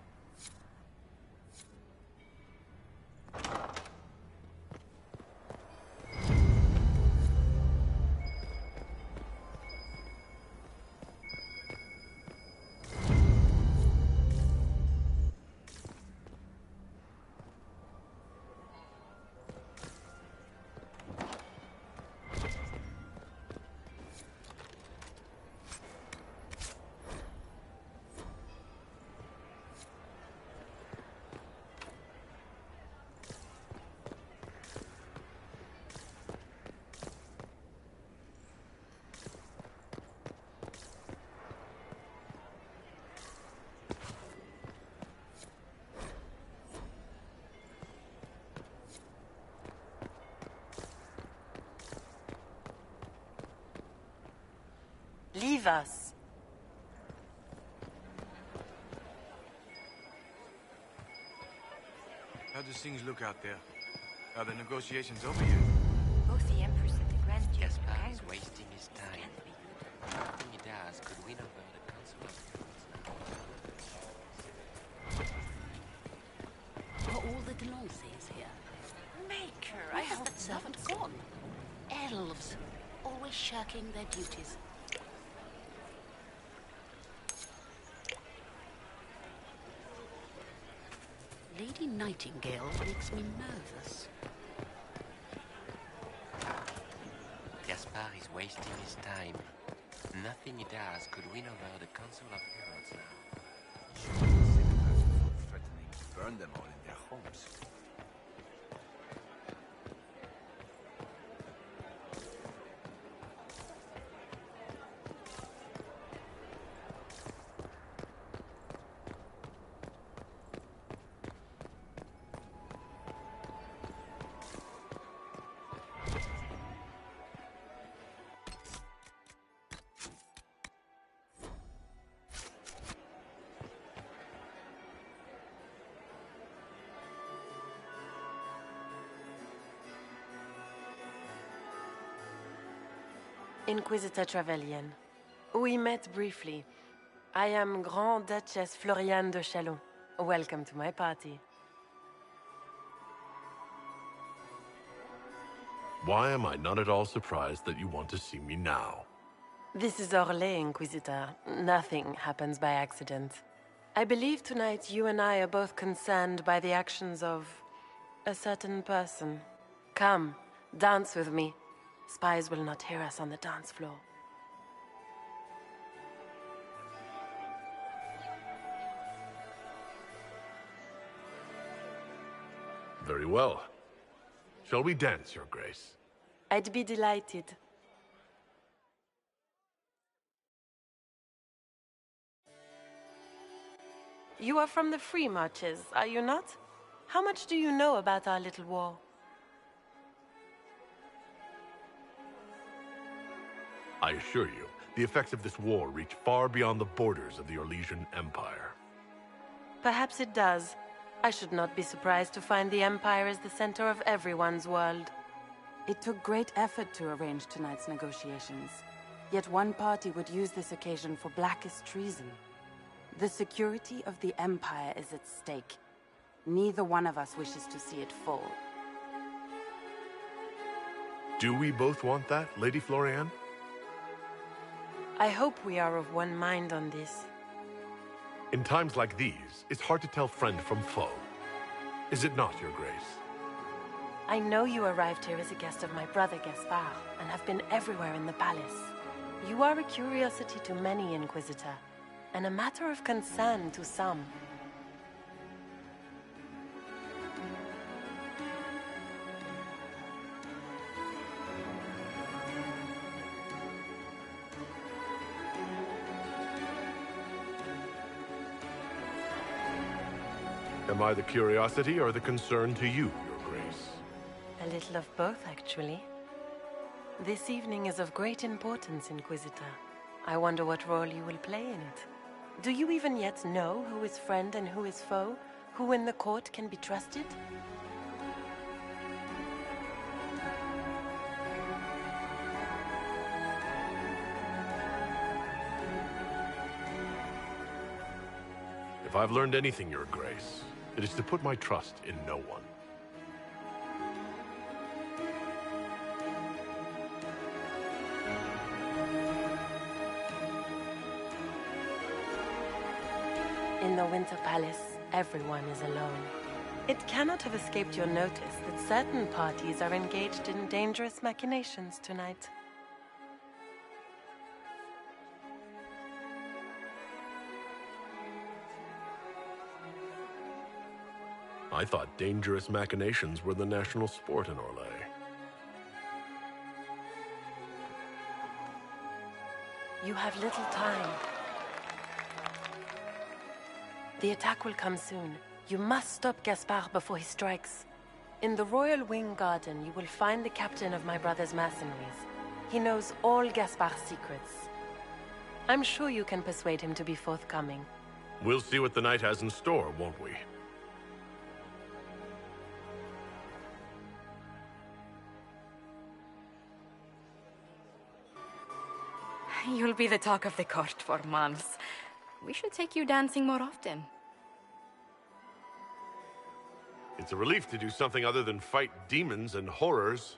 Leave us. How does things look out there? Are the negotiations over yet? Both the Empress and the Grand Duke Gaspar are is wasting his time. Nothing he does could win over the Council of Heroes. Are all the Delancers here? Maker, Where has that servant gone? Elves, always shirking their duties. Lady Nightingale makes me nervous. Gaspar is wasting his time. Nothing he does could win over the Council of Heroes now. Should consider that before threatening to burn them all in their homes. Inquisitor Trevelyan. We met briefly. I am Grand Duchess Floriane de Chalon. Welcome to my party. why am I not at all surprised that you want to see me now? This is Orlais, Inquisitor. Nothing happens by accident. I believe tonight you and I are both concerned by the actions of a certain person. Come, dance with me. Spies will not hear us on the dance floor. Very well. Shall we dance, Your Grace? I'd be delighted. You are from the Free Marches, are you not? How much do you know about our little war? I assure you, the effects of this war reach far beyond the borders of the Orlesian Empire. Perhaps it does. I should not be surprised to find the Empire is the center of everyone's world. It took great effort to arrange tonight's negotiations. Yet one party would use this occasion for blackest treason. The security of the Empire is at stake. Neither one of us wishes to see it fall. Do we both want that, Lady Florian? I hope we are of one mind on this. In times like these, it's hard to tell friend from foe. Is it not, Your Grace? I know you arrived here as a guest of my brother Gaspard, and have been everywhere in the palace. You are a curiosity to many, Inquisitor, and a matter of concern to some. Am I the curiosity or the concern to you, Your Grace? A little of both, actually. This evening is of great importance, Inquisitor. I wonder what role you will play in it. Do you even yet know who is friend and who is foe? Who in the court can be trusted? If I've learned anything, Your Grace, it is to put my trust in no one. In the Winter Palace, everyone is alone. It cannot have escaped your notice that certain parties are engaged in dangerous machinations tonight. I thought dangerous machinations were the national sport in Orlais. You have little time. The attack will come soon. You must stop Gaspard before he strikes. In the Royal Wing Garden, you will find the captain of my brother's mercenaries. He knows all Gaspard's secrets. I'm sure you can persuade him to be forthcoming. We'll see what the night has in store, won't we? You'll be the talk of the court for months. We should take you dancing more often. It's a relief to do something other than fight demons and horrors.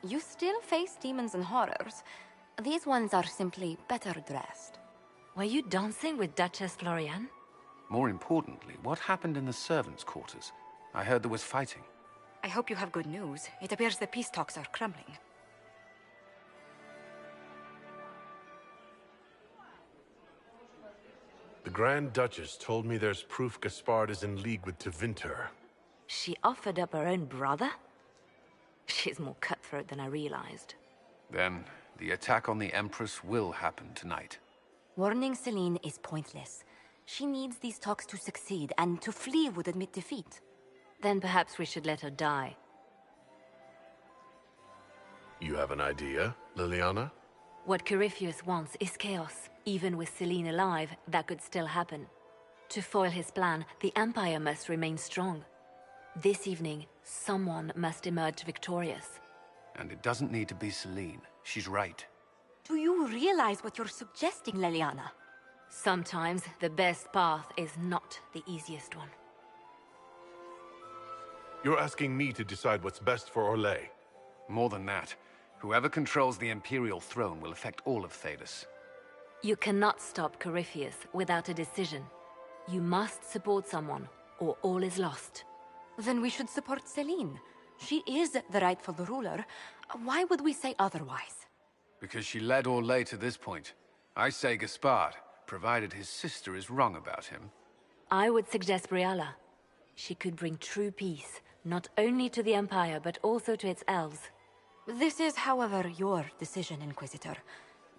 You still face demons and horrors. These ones are simply better dressed. Were you dancing with Duchess Florian? More importantly, what happened in the servants' quarters? I heard there was fighting. I hope you have good news. It appears the peace talks are crumbling. The Grand Duchess told me there's proof Gaspard is in league with Tevinter. She offered up her own brother? She's more cutthroat than I realized. Then, the attack on the Empress will happen tonight. Warning Celine is pointless. She needs these talks to succeed, and to flee would admit defeat. Then perhaps we should let her die. You have an idea, Liliana? What Corypheus wants is chaos. Even with Celine alive, that could still happen. To foil his plan, the Empire must remain strong. This evening, someone must emerge victorious. And it doesn't need to be Celine. She's right. Do you realize what you're suggesting, Liliana? Sometimes the best path is not the easiest one. You're asking me to decide what's best for Orlais. More than that, whoever controls the Imperial throne will affect all of Thedas. You cannot stop Corypheus without a decision. You must support someone, or all is lost. Then we should support Celine. She is the rightful ruler. Why would we say otherwise? Because she led Orlais to this point. I say Gaspard, provided his sister is wrong about him. I would suggest Briala. She could bring true peace, not only to the Empire, but also to its elves. This is, however, your decision, Inquisitor,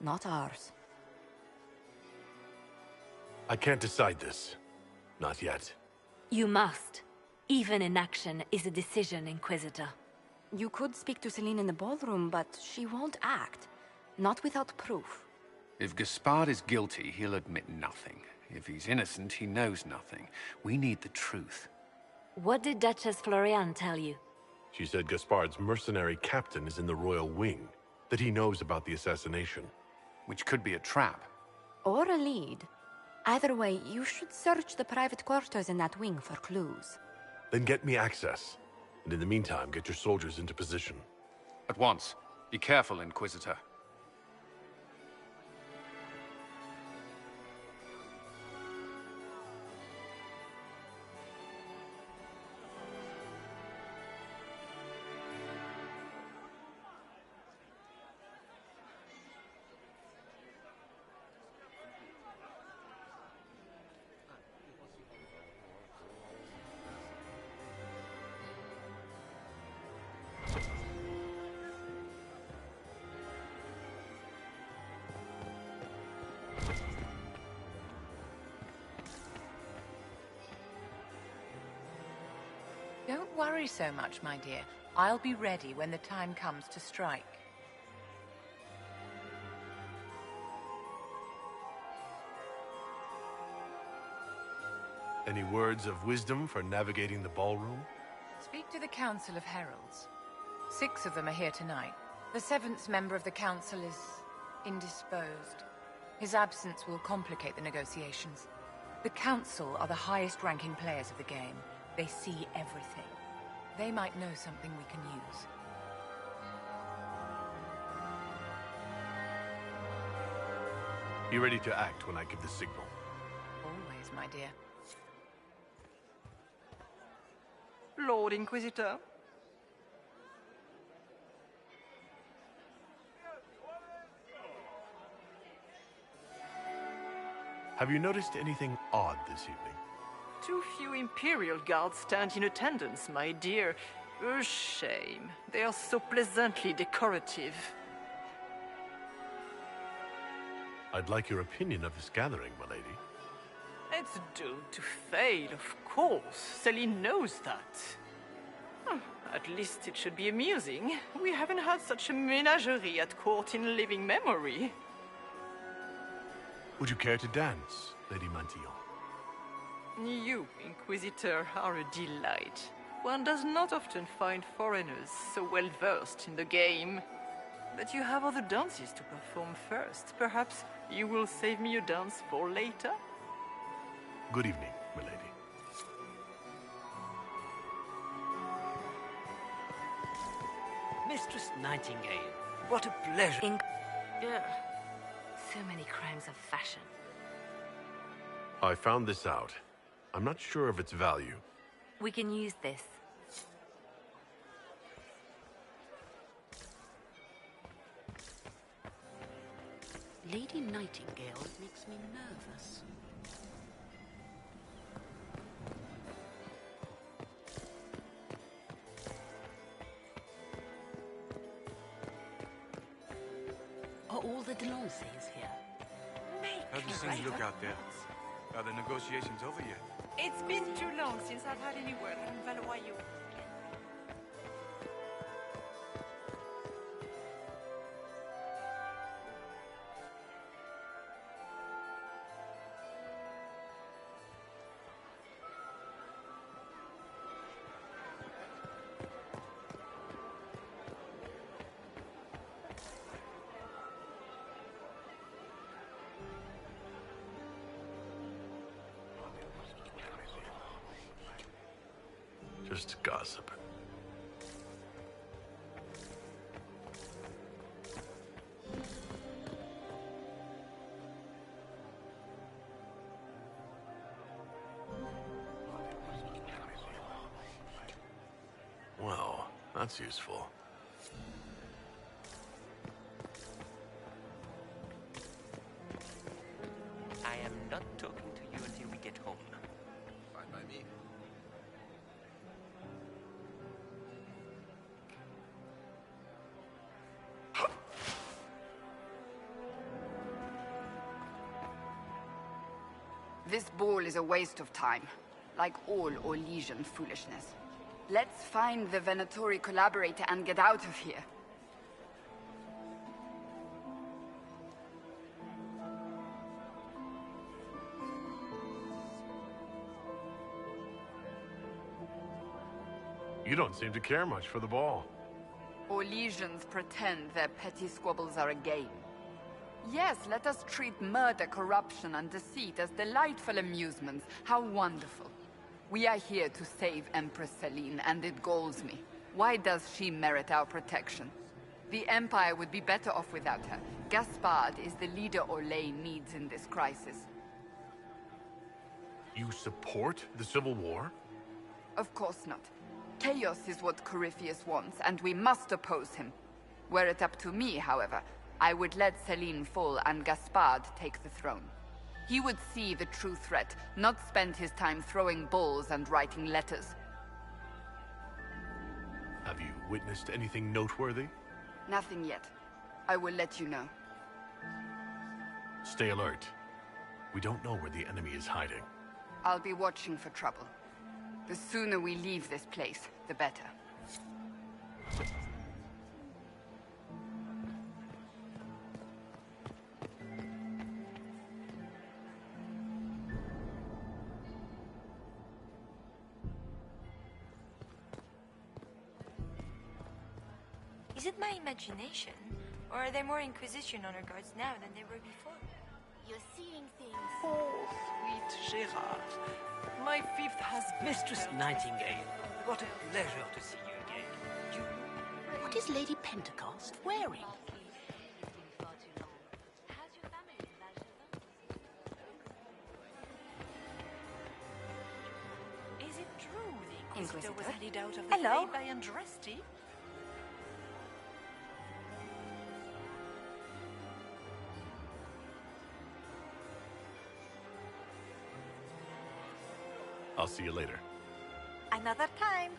not ours. I can't decide this. Not yet. You must. Even inaction is a decision, Inquisitor. You could speak to Celine in the ballroom, but she won't act. Not without proof. If Gaspard is guilty, he'll admit nothing. If he's innocent, he knows nothing. We need the truth. What did Duchess Floriane tell you? She said Gaspard's mercenary captain is in the royal wing, that he knows about the assassination. Which could be a trap. Or a lead. Either way, you should search the private quarters in that wing for clues. Then get me access. And in the meantime, get your soldiers into position. At once. Be careful, Inquisitor. Don't worry so much, my dear. I'll be ready when the time comes to strike. Any words of wisdom for navigating the ballroom? Speak to the Council of Heralds. 6 of them are here tonight. The 7th member of the Council is indisposed. His absence will complicate the negotiations. The Council are the highest-ranking players of the game. They see everything. They might know something we can use. Be ready to act when I give the signal. Always, my dear. Lord Inquisitor. Have you noticed anything odd this evening? Too few Imperial guards stand in attendance, my dear. A shame. They are so pleasantly decorative. I'd like your opinion of this gathering, my lady. It's doomed to fail, of course. Celine knows that. At least it should be amusing. We haven't had such a menagerie at court in living memory. Would you care to dance, Lady Mantillon? You, Inquisitor, are a delight. One does not often find foreigners so well versed in the game. But you have other dances to perform first. Perhaps you will save me a dance for later? Good evening, my lady. Mistress Nightingale, what a pleasure. So many crimes of fashion. I found this out. I'm not sure of its value. We can use this. Lady Nightingale makes me nervous. Are all the Delancés here? How do things look out there? Are the negotiations over yet? It's been too long since I've had any word from Valois. Just gossip. That's useful. I am not talking to you until we get home. Fine by me. This ball is a waste of time, like all Orlesian foolishness. Let's find the Venatori collaborator and get out of here. You don't seem to care much for the ball. Orlesians pretend their petty squabbles are a game. Yes, let us treat murder, corruption, and deceit as delightful amusements. How wonderful. We are here to save Empress Celine, and it galls me. Why does she merit our protection? The Empire would be better off without her. Gaspard is the leader Orlais needs in this crisis. You support the Civil War? Of course not. Chaos is what Corypheus wants, and we must oppose him. Were it up to me, however, I would let Celine fall and Gaspard take the throne. He would see the true threat, not spend his time throwing balls and writing letters. Have you witnessed anything noteworthy? Nothing yet. I will let you know. Stay alert. We don't know where the enemy is hiding. I'll be watching for trouble. The sooner we leave this place, the better. Is it my imagination? Or are there more Inquisition honor guards now than there were before? You're seeing things. Oh, sweet Gerard. My fifth husband. Mistress Nightingale, what a pleasure to see you again. What is Lady Pentecost wearing? Is it true the Inquisitor was headed out of the Hello? fray by Andraste? I'll see you later. Another time.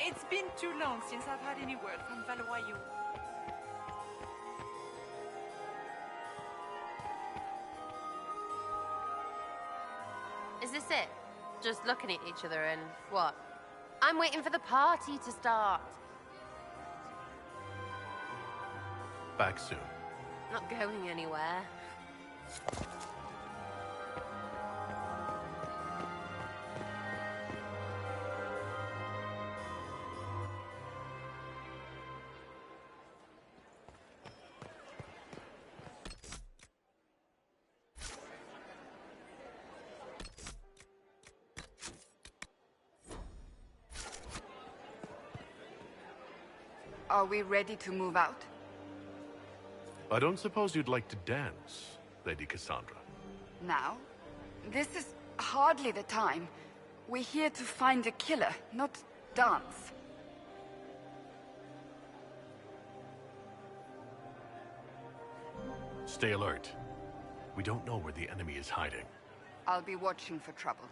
It's been too long since I've had any word from Valois. Is this it? Just looking at each other and what? I'm waiting for the party to start. Back soon. Not going anywhere. Are we ready to move out? I don't suppose you'd like to dance, Lady Cassandra. Now? This is hardly the time. We're here to find a killer, not dance. Stay alert. We don't know where the enemy is hiding. I'll be watching for trouble.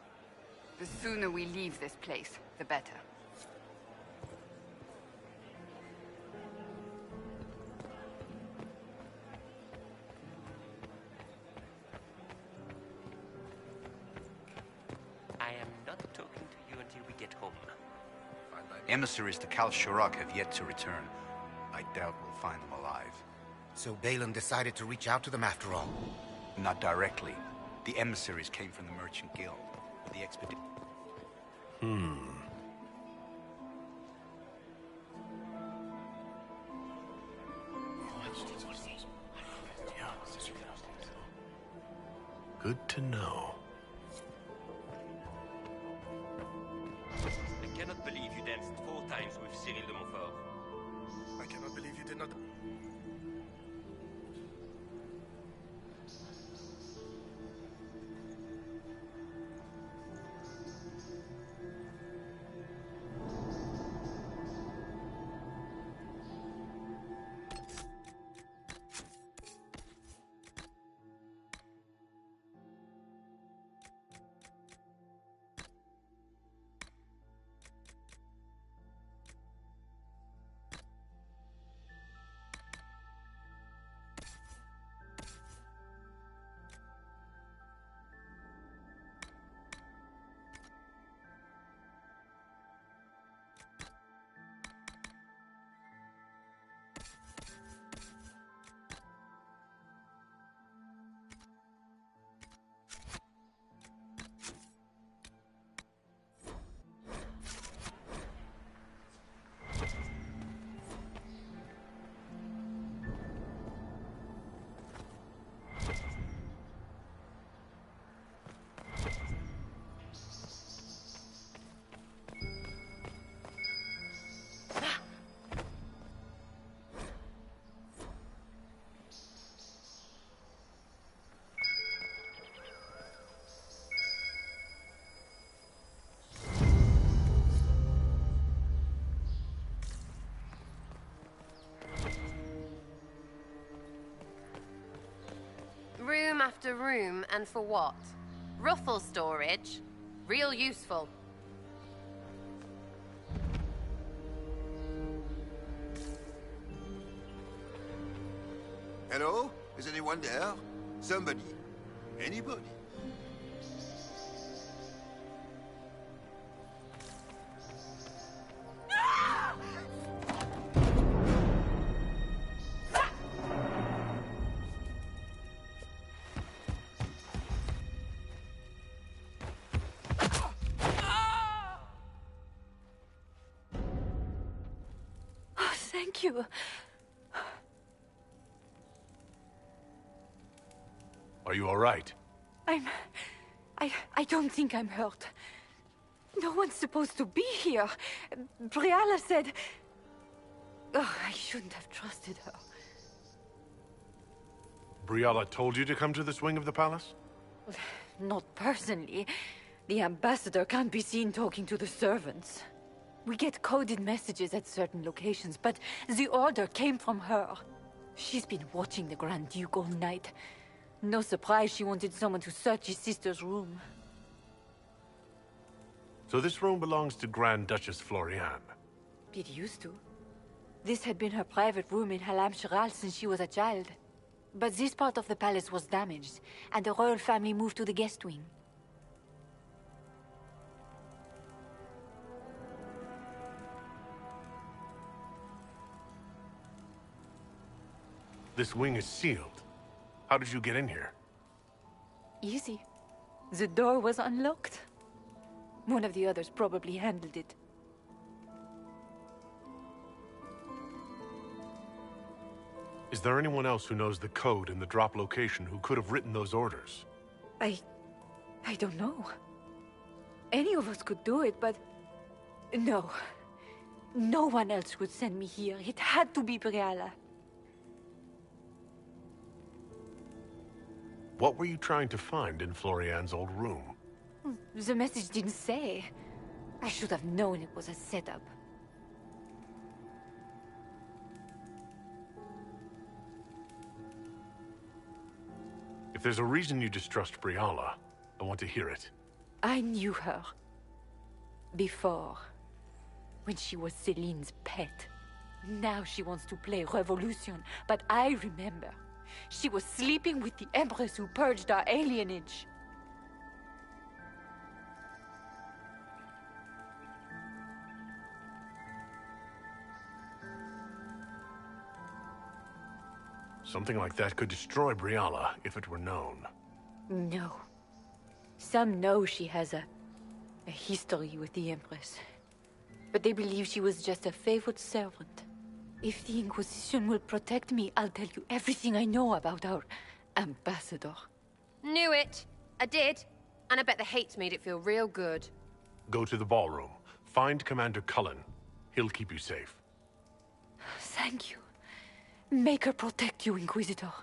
The sooner we leave this place, the better. I am not talking to you until we get home. Emissaries to Kal Shurok have yet to return. I doubt we'll find them alive. So Balin decided to reach out to them after all? Not directly. The emissaries came from the Merchant Guild. But the expedition... Good to know. I cannot believe you danced 4 times with Cyril de Montfort. I cannot believe you did not... room after room, and for what? Ruffle storage? Real useful. Hello? Is anyone there? Somebody? Anybody? Thank you. Are you all right? I don't think I'm hurt. No one's supposed to be here. Briala said... Oh, I shouldn't have trusted her. Briala told you to come to this wing of the palace? Not personally. The ambassador can't be seen talking to the servants. We get coded messages at certain locations, but the order came from her. She's been watching the Grand Duke all night. No surprise she wanted someone to search his sister's room. So this room belongs to Grand Duchess Floriane? It used to. This had been her private room in Halam Shiral since she was a child. But this part of the palace was damaged, and the royal family moved to the guest wing. This wing is sealed. How did you get in here? Easy. The door was unlocked. One of the others probably handled it. Is there anyone else who knows the code and the drop location who could have written those orders? I don't know. Any of us could do it, but... No. No one else would send me here. It had to be Briala. What were you trying to find in Floriane's old room? The message didn't say. I should have known it was a setup. If there's a reason you distrust Briala, I want to hear it. I knew her. Before. When she was Celine's pet. Now she wants to play Revolution, but I remember. She was sleeping with the Empress who purged our alienage. Something like that could destroy Briala if it were known. No. Some know she has a history with the Empress. But they believe she was just a favored servant. If the Inquisition will protect me, I'll tell you everything I know about our ambassador. Knew it. I did. And I bet the hate's made it feel real good. Go to the ballroom. Find Commander Cullen. He'll keep you safe. Thank you. Make her protect you, Inquisitor.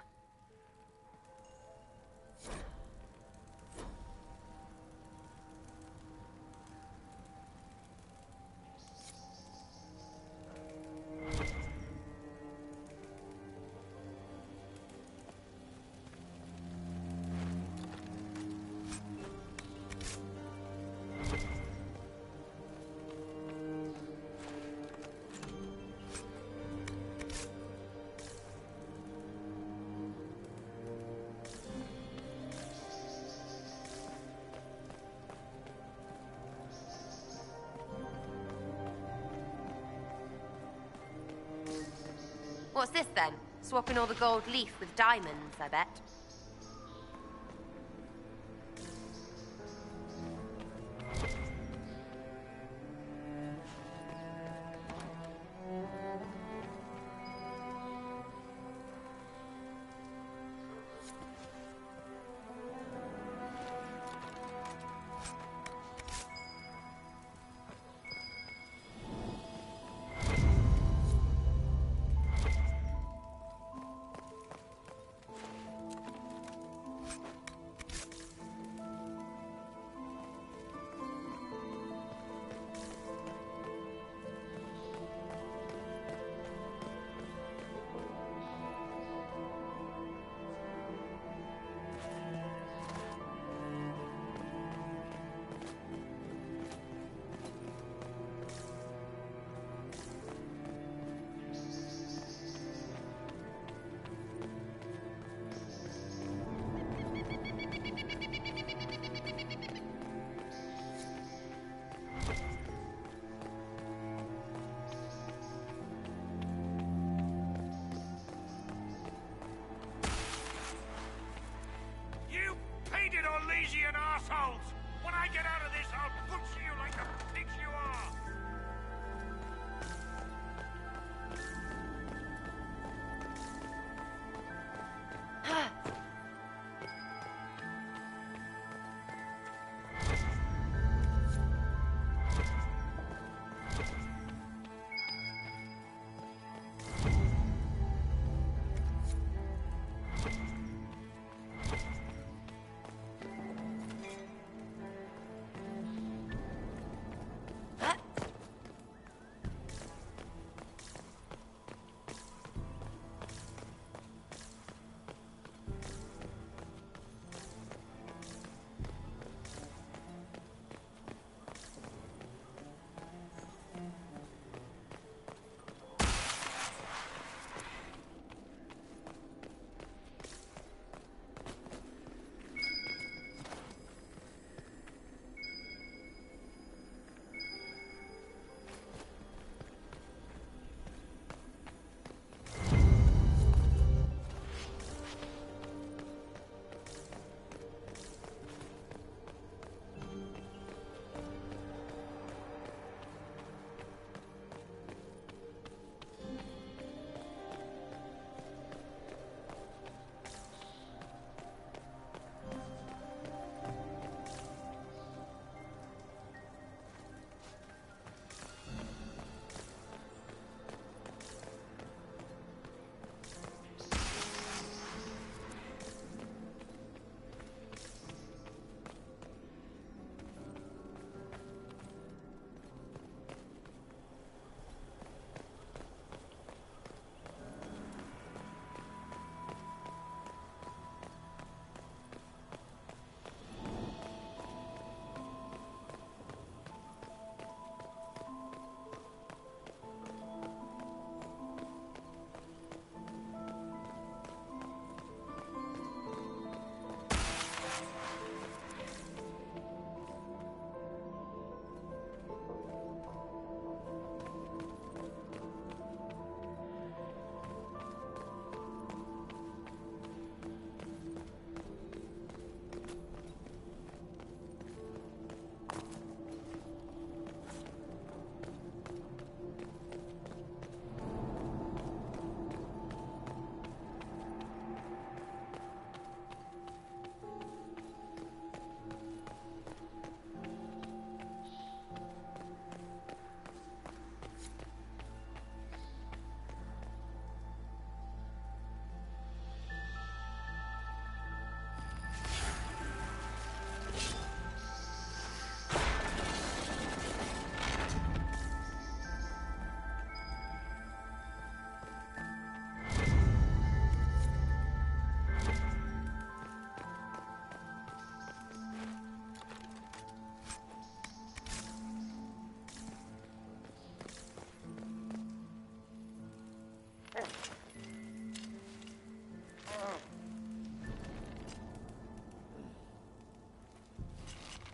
What's this then? Swapping all the gold leaf with diamonds, I bet.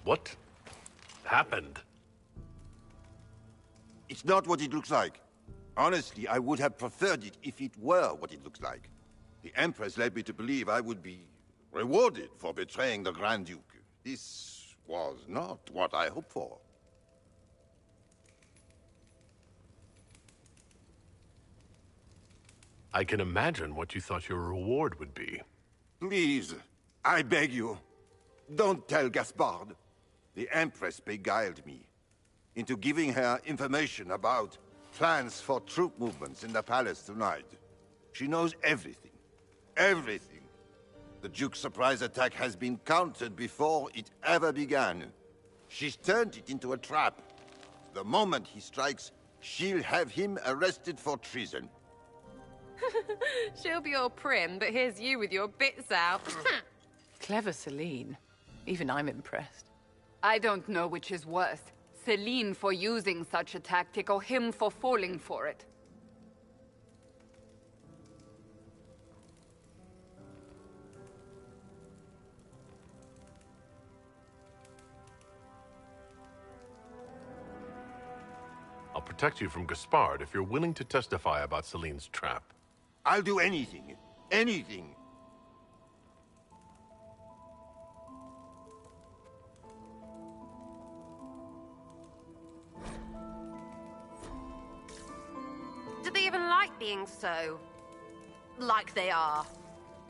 What happened? It's not what it looks like. Honestly, I would have preferred it if it were what it looks like. The Empress led me to believe I would be rewarded for betraying the Grand Duke. This was not what I hoped for. I can imagine what you thought your reward would be. Please, I beg you, don't tell Gaspard. The Empress beguiled me into giving her information about plans for troop movements in the palace tonight. She knows everything. Everything. The Duke's surprise attack has been countered before it ever began. She's turned it into a trap. The moment he strikes, she'll have him arrested for treason. She'll be all prim, but here's you with your bits out. Clever Celine. Even I'm impressed. I don't know which is worse. Celine for using such a tactic, or him for falling for it. I'll protect you from Gaspard if you're willing to testify about Celine's trap. I'll do anything. Anything. Do they even like being so... like they are?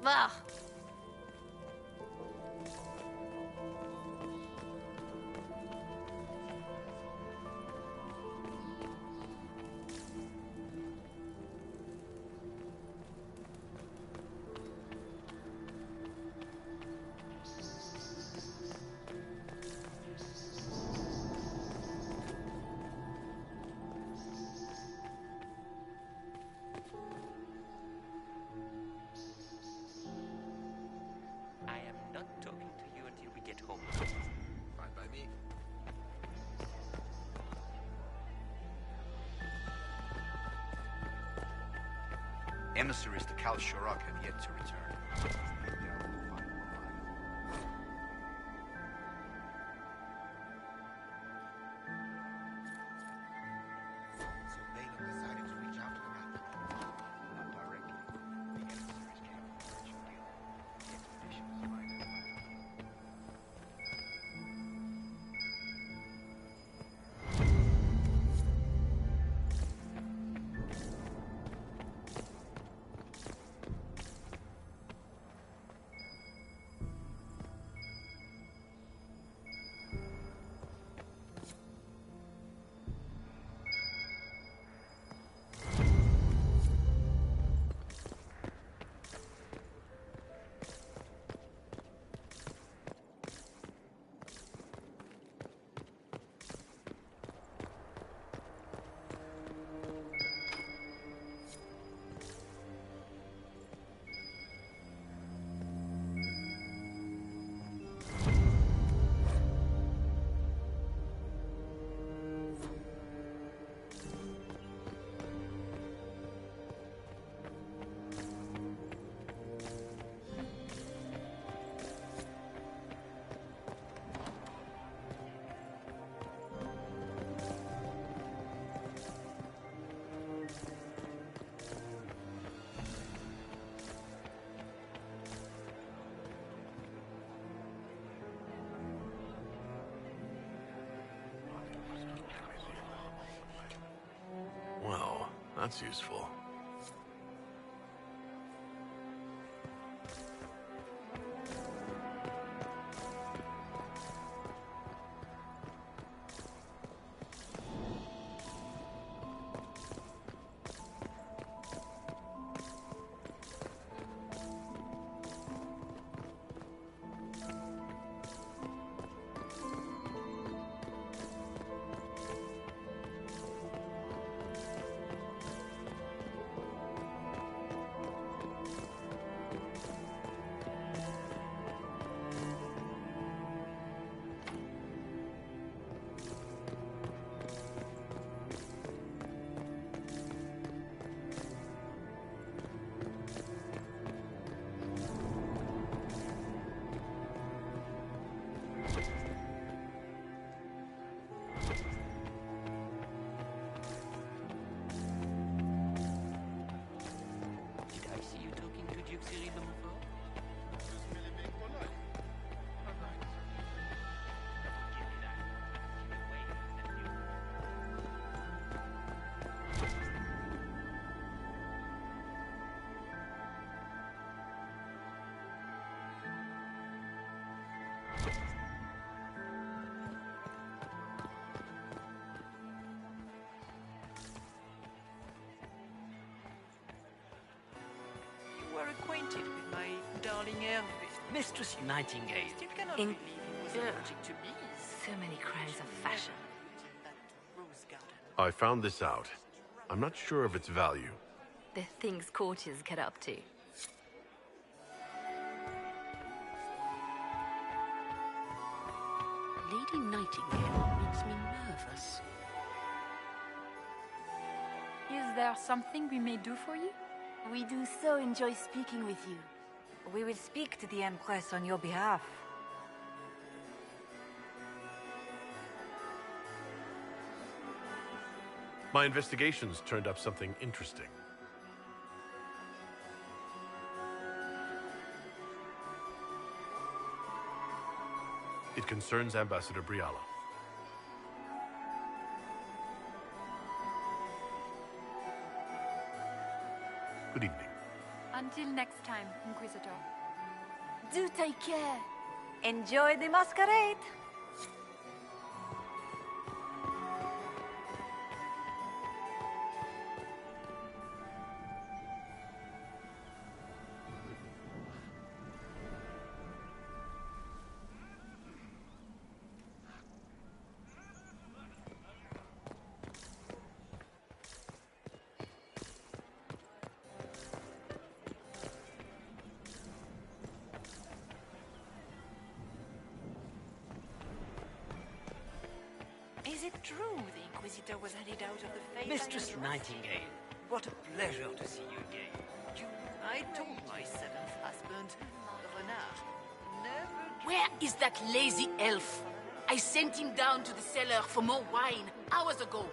Ugh. Emissaries to Kal Shurak have yet to return. So Balin decided to reach out to the Nathan. Not directly. The emissaries came from the Merchant Guild. The expedition was minded by Well, that's useful. You are acquainted with my darling Hervé. Mistress Nightingale. Still cannot In- believe he was allergic to bees. So many crimes of fashion. I found this out. I'm not sure of its value. The things courtiers get up to. Lady Nightingale makes me nervous. Is there something we may do for you? We do so enjoy speaking with you. We will speak to the Empress on your behalf. My investigations turned up something interesting. It concerns Ambassador Briala. Good evening. Until next time, Inquisitor. Do take care. Enjoy the masquerade. Is it true the Inquisitor was headed out of the Faith? Mistress Nightingale, what a pleasure to see you again. I told my seventh husband, Renard, never... Where is that lazy elf? I sent him down to the cellar for more wine hours ago.